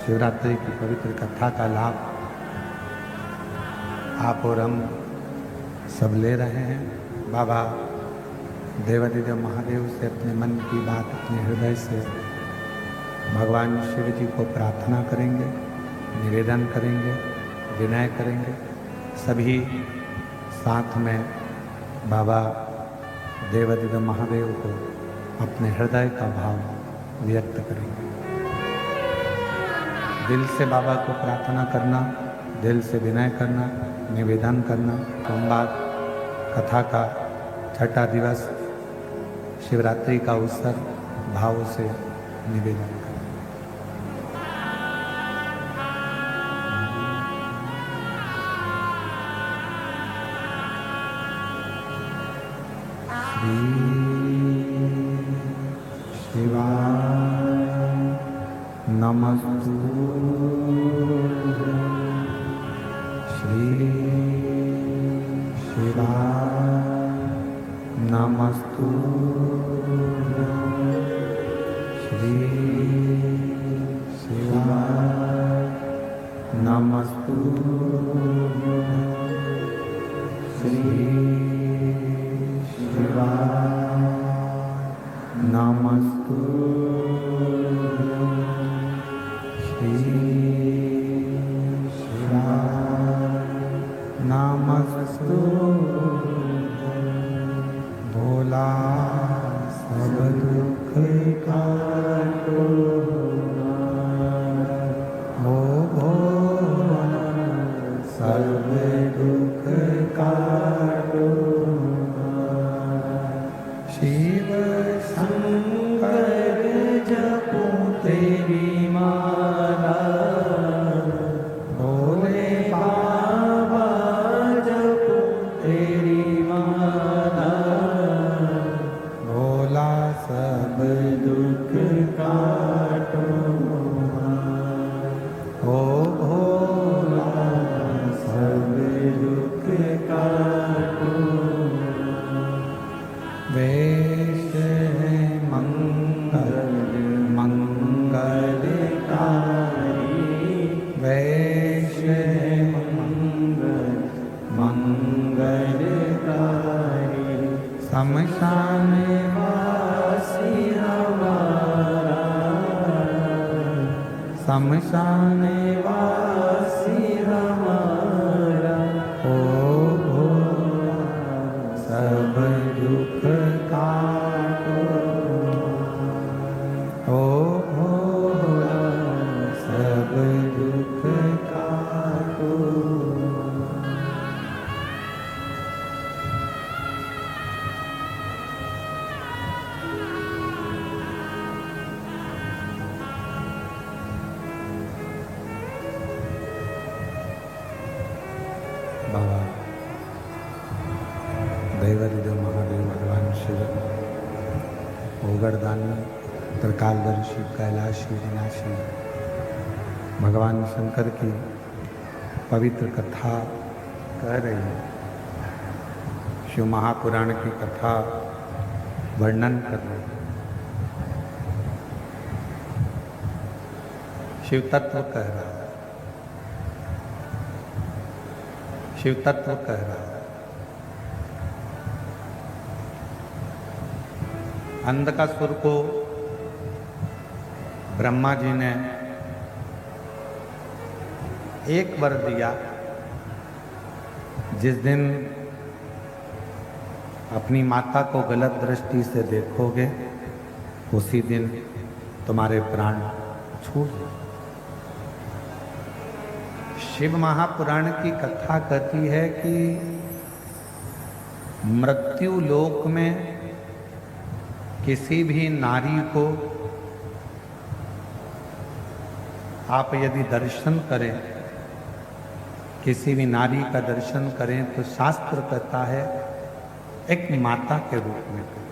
Speaker 1: शिवरात्रि की पवित्र कथा का लाभ आप और हम सब ले रहे हैं। बाबा देवादिदेव महादेव से अपने मन की बात अपने हृदय से भगवान शिव जी को प्रार्थना करेंगे, निवेदन करेंगे, विनय करेंगे। सभी साथ में बाबा देवादिदेव महादेव को अपने हृदय का भाव व्यक्त करेंगे। दिल से बाबा को प्रार्थना करना, दिल से विनय करना, निवेदन करना। सोमवार कथा का छठा दिवस, शिवरात्रि का अवसर भाव से निवेदन करना। श्री शिवाय नमस्तु। श्री शिवाय नमस्तु। श्री शिवाय नमस्तु। नमस्तु। भोला सब दुख काटो, हो भोला सब दुख काटो। शिव शंकर जपो तेरी माला, भोले बाबा जपो तेरी माला। भोला सब दुख काटो, ओ भोला सब दुख काटो। वेश है मंगल मंगलकारी, वेश है मंगल मंगलकारी। शमशान वासी हमारा, शमशान वासी हमारा। ओ भोला सब दुख काटो, ओ भोला सब दुख काटो। बाबा देवादिदेव महादेव भगवान शिव, ओगरदानी, त्रिकालदर्शी, कैलाशी, विनाशी भगवान शंकर की पवित्र कथा कह रही है। शिव महापुराण की कथा वर्णन कर रही है। शिव तत्व कह रहा है, शिव तत्व कह रहा है। अंधकासुर को ब्रह्मा जी ने एक वर दिया, जिस दिन अपनी माता को गलत दृष्टि से देखोगे उसी दिन तुम्हारे प्राण छूट जाएंगे। शिव महापुराण की कथा कहती है कि मृत्यु लोक में किसी भी नारी को आप यदि दर्शन करें, किसी भी नारी का दर्शन करें तो शास्त्र कहता है एक माता के रूप में करें।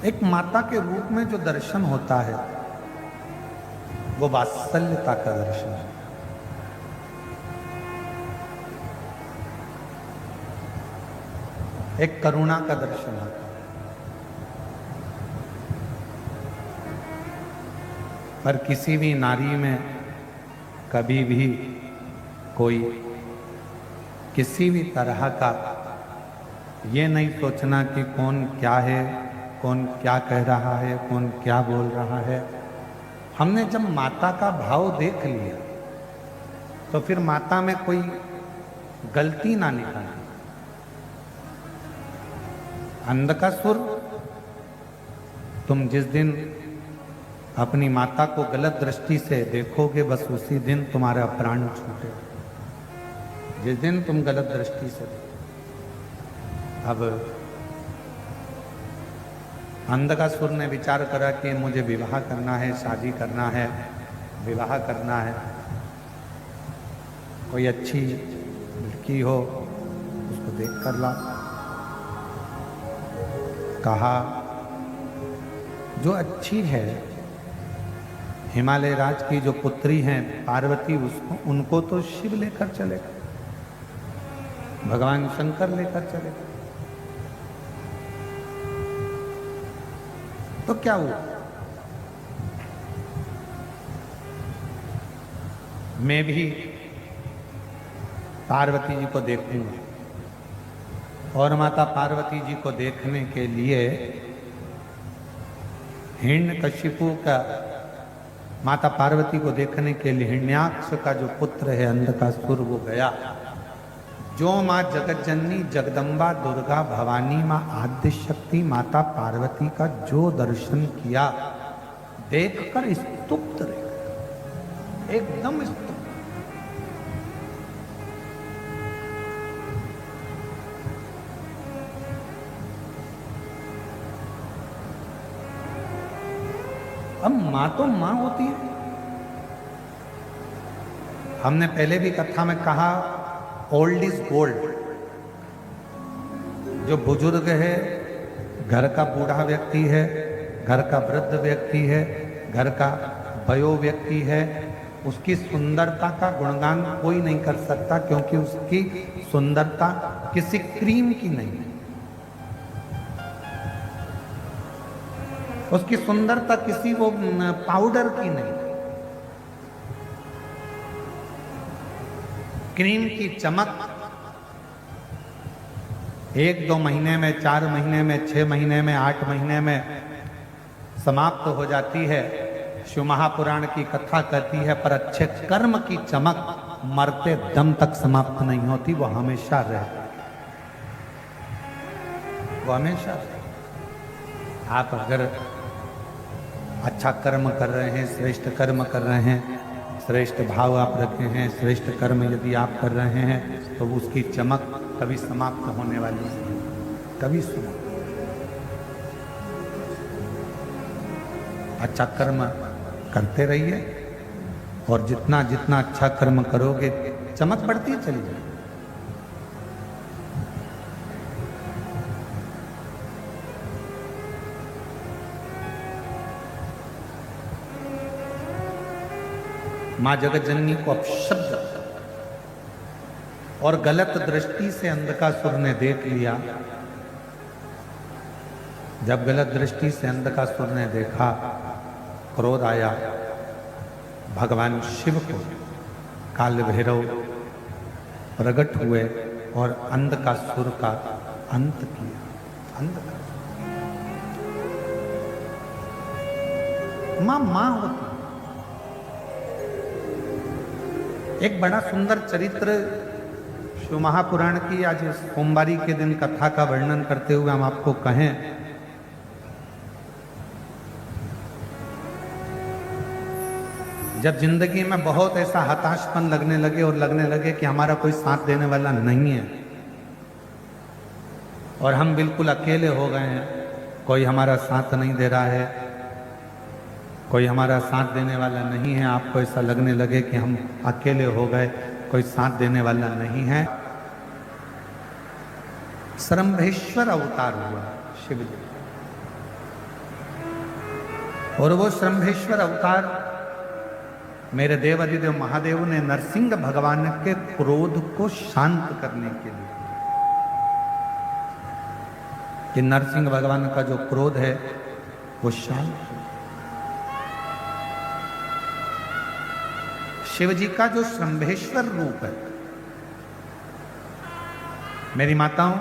Speaker 1: एक माता के रूप में जो दर्शन होता है वो वात्सल्यता का दर्शन है। एक करुणा का दर्शन आता है। पर किसी भी नारी में कभी भी कोई किसी भी तरह का ये नहीं सोचना कि कौन क्या है, कौन क्या कह रहा है, कौन क्या बोल रहा है। हमने जब माता का भाव देख लिया तो फिर माता में कोई गलती ना निकालना। अंधकासुर, तुम जिस दिन अपनी माता को गलत दृष्टि से देखोगे बस उसी दिन तुम्हारा प्राण छूटे। जिस दिन तुम गलत दृष्टि से देखो। अब अंधकासुर ने विचार करा कि मुझे विवाह करना है, शादी करना है, विवाह करना है, कोई अच्छी लड़की हो उसको देख कर ला। कहा जो अच्छी है, हिमालय राज की जो पुत्री हैं पार्वती, उसको उनको तो शिव लेकर चलेगा, भगवान शंकर लेकर चलेगा। तो क्या हुआ? मैं भी पार्वती जी को देखूंगा। और माता पार्वती जी को देखने के लिए हिरण्यकशिपु का, माता पार्वती को देखने के लिए हिरण्याक्ष का जो पुत्र है अंधकासुर, वो गया। जो माँ जगत जननी जगदम्बा दुर्गा भवानी माँ आद्य शक्ति माता पार्वती का जो दर्शन किया, देखकर स्तुप्त रह गया, एकदम स्तुप्त। अब माँ तो माँ होती है। हमने पहले भी कथा में कहा, ओल्ड इज गोल्ड। जो बुजुर्ग है, घर का बूढ़ा व्यक्ति है, घर का वृद्ध व्यक्ति है, घर का वयो व्यक्ति है, उसकी सुंदरता का गुणगान कोई नहीं कर सकता, क्योंकि उसकी सुंदरता किसी क्रीम की नहीं है। उसकी सुंदरता किसी वो पाउडर की नहीं। क्रीम की चमक 1-2 महीने में, 4 महीने में, 6 महीने में, 8 महीने में समाप्त हो जाती है। शिव महापुराण की कथा कहती है, पर अच्छे कर्म की चमक मरते दम तक समाप्त नहीं होती, वो हमेशा रहती, वो हमेशा रहती। आप अगर अच्छा कर्म कर रहे हैं, श्रेष्ठ कर्म कर रहे हैं, श्रेष्ठ भाव आप रखे हैं, श्रेष्ठ कर्म यदि आप कर रहे हैं, तो उसकी चमक कभी समाप्त होने वाली नहीं, कभी समाप्त। अच्छा कर्म करते रहिए, और जितना जितना अच्छा कर्म करोगे चमक बढ़ती चली जाएगी। माँ जगत जननी को अपशब्द और गलत दृष्टि से अंधकासुर ने देख लिया। जब गलत दृष्टि से अंधकासुर ने देखा, क्रोध आया, भगवान शिव को काल भैरव प्रकट हुए और अंधकासुर का अंत किया। माँ माँ होती। एक बड़ा सुंदर चरित्र शिव महापुराण की आज सोमवारी के दिन कथा का वर्णन करते हुए हम आपको कहें, जब जिंदगी में बहुत ऐसा हताशपन लगने लगे और लगने लगे कि हमारा कोई साथ देने वाला नहीं है और हम बिल्कुल अकेले हो गए हैं, कोई हमारा साथ नहीं दे रहा है, कोई हमारा साथ देने वाला नहीं है, आपको ऐसा लगने लगे कि हम अकेले हो गए, कोई साथ देने वाला नहीं है, श्रम्भेश्वर अवतार हुआ शिव जी। और वो श्रम्भेश्वर अवतार मेरे देव अधिदेव महादेव ने नरसिंह भगवान के क्रोध को शांत करने के लिए, कि नरसिंह भगवान का जो क्रोध है वो शांत हो। शिव जी का जो श्रंभेश्वर रूप है, मेरी माताओं,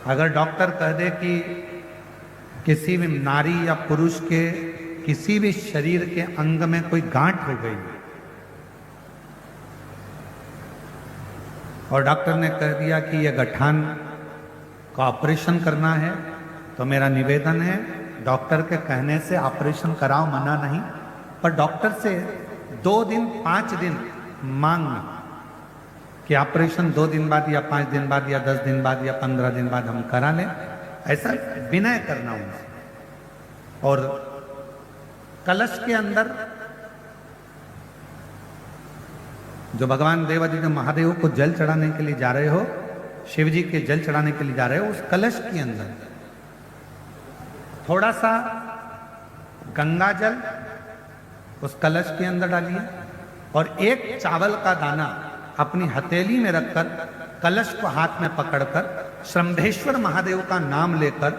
Speaker 1: अगर डॉक्टर कह दे कि किसी भी नारी या पुरुष के किसी भी शरीर के अंग में कोई गांठ हो गई और डॉक्टर ने कह दिया कि यह गठान का ऑपरेशन करना है, तो मेरा निवेदन है डॉक्टर के कहने से ऑपरेशन कराओ, मना नहीं, पर डॉक्टर से 2 दिन 5 दिन मांगना कि ऑपरेशन 2 दिन बाद या 5 दिन बाद या 10 दिन बाद या 15 दिन बाद हम करा लें, ऐसा विनय करना उनसे। और कलश के अंदर जो भगवान देवादिदेव महादेव को जल चढ़ाने के लिए जा रहे हो, शिव जी के जल चढ़ाने के लिए जा रहे हो, उस कलश के अंदर थोड़ा सा गंगा जल उस कलश के अंदर डालिए और एक चावल का दाना अपनी हथेली में रखकर कलश को हाथ में पकड़कर श्रंभेश्वर महादेव का नाम लेकर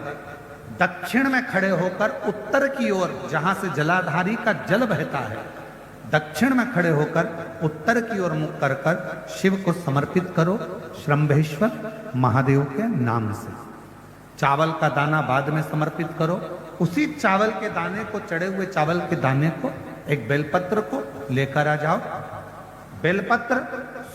Speaker 1: दक्षिण में खड़े होकर उत्तर की ओर, जहां से जलाधारी का जल बहता है, दक्षिण में खड़े होकर उत्तर की ओर मुख कर कर शिव को समर्पित करो श्रंभेश्वर महादेव के नाम से। चावल का दाना बाद में समर्पित करो। उसी चावल के दाने को, चढ़े हुए चावल के दाने को, एक बेलपत्र को लेकर आ जाओ। बेलपत्र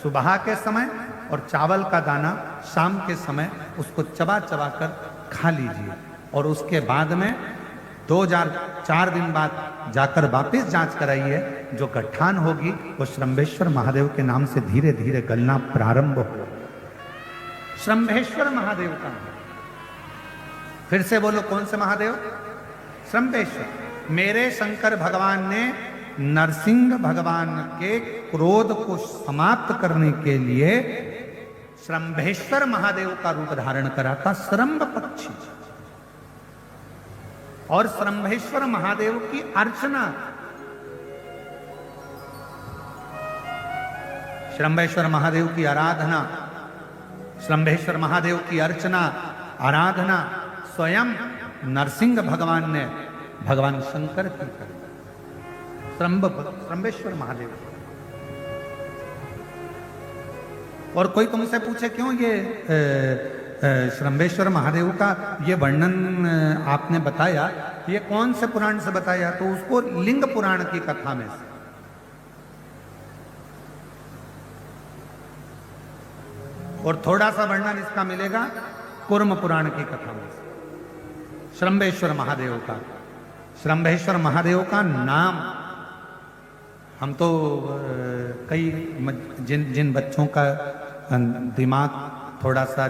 Speaker 1: सुबह के समय और चावल का दाना शाम के समय उसको चबा चबा कर खा लीजिए और उसके बाद में 4 दिन बाद जाकर वापस जांच कराइए। जो गठान होगी वो श्रंभेश्वर महादेव के नाम से धीरे धीरे गलना प्रारंभ हो। श्रंभेश्वर महादेव का, फिर से बोलो, कौन से महादेव? श्रंभेश्वर। मेरे शंकर भगवान ने नरसिंह भगवान के क्रोध को समाप्त करने के लिए श्रंभेश्वर महादेव का रूप धारण करा था, श्रंभ पक्षी। और श्रंभेश्वर महादेव की अर्चना, श्रंभेश्वर महादेव की आराधना, श्रंभेश्वर महादेव की अर्चना, आराधना स्वयं नरसिंह भगवान ने भगवान शंकर की करी, श्रंभेश्वर महादेव। और कोई तुमसे पूछे क्यों ये श्रंभेश्वर महादेव का ये वर्णन आपने बताया, ये कौन से पुराण से बताया? तो उसको लिंग पुराण की कथा में से, और थोड़ा सा वर्णन इसका मिलेगा कूर्म पुराण की कथा में से। श्रंभेश्वर महादेव का, श्रंभेश्वर महादेव का नाम, हम तो कई जिन बच्चों का दिमाग थोड़ा सा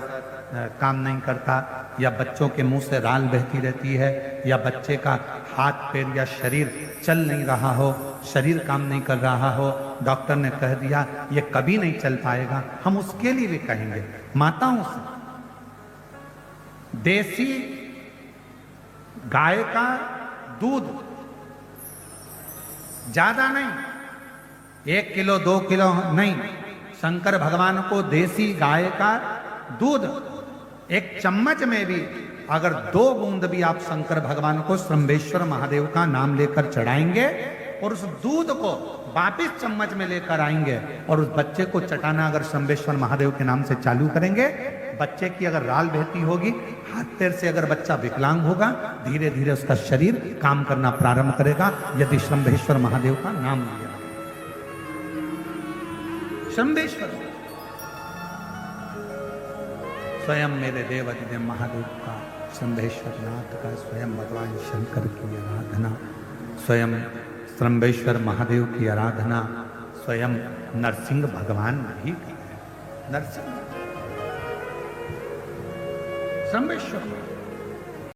Speaker 1: काम नहीं करता, या बच्चों के मुंह से राल बहती रहती है, या बच्चे का हाथ पैर या शरीर चल नहीं रहा हो, शरीर काम नहीं कर रहा हो, डॉक्टर ने कह दिया ये कभी नहीं चल पाएगा, हम उसके लिए भी कहेंगे माताओं से, देसी गाय का दूध, ज्यादा नहीं, 1 किलो 2 किलो नहीं, शंकर भगवान को देसी गाय का दूध 1 चम्मच में भी अगर 2 बूंद भी आप शंकर भगवान को श्रंभेश्वर महादेव का नाम लेकर चढ़ाएंगे और उस दूध को वापिस चम्मच में लेकर आएंगे और उस बच्चे को चटाना अगर श्रंभेश्वर महादेव के नाम से चालू करेंगे, बच्चे की अगर राल बहती होगी, हाथ पैर से अगर बच्चा विकलांग होगा, धीरे धीरे उसका शरीर काम करना प्रारंभ करेगा यदि श्रंभेश्वर महादेव का नाम लिया। श्रंभेश्वर स्वयं मेरे देव अधिदेव महादेव का, श्रंभेश्वर नाथ का, स्वयं भगवान शंकर की आराधना, स्वयं श्रंभेश्वर महादेव की आराधना स्वयं नरसिंह भगवान भी की है। नरसिंह श्रंभेश्वर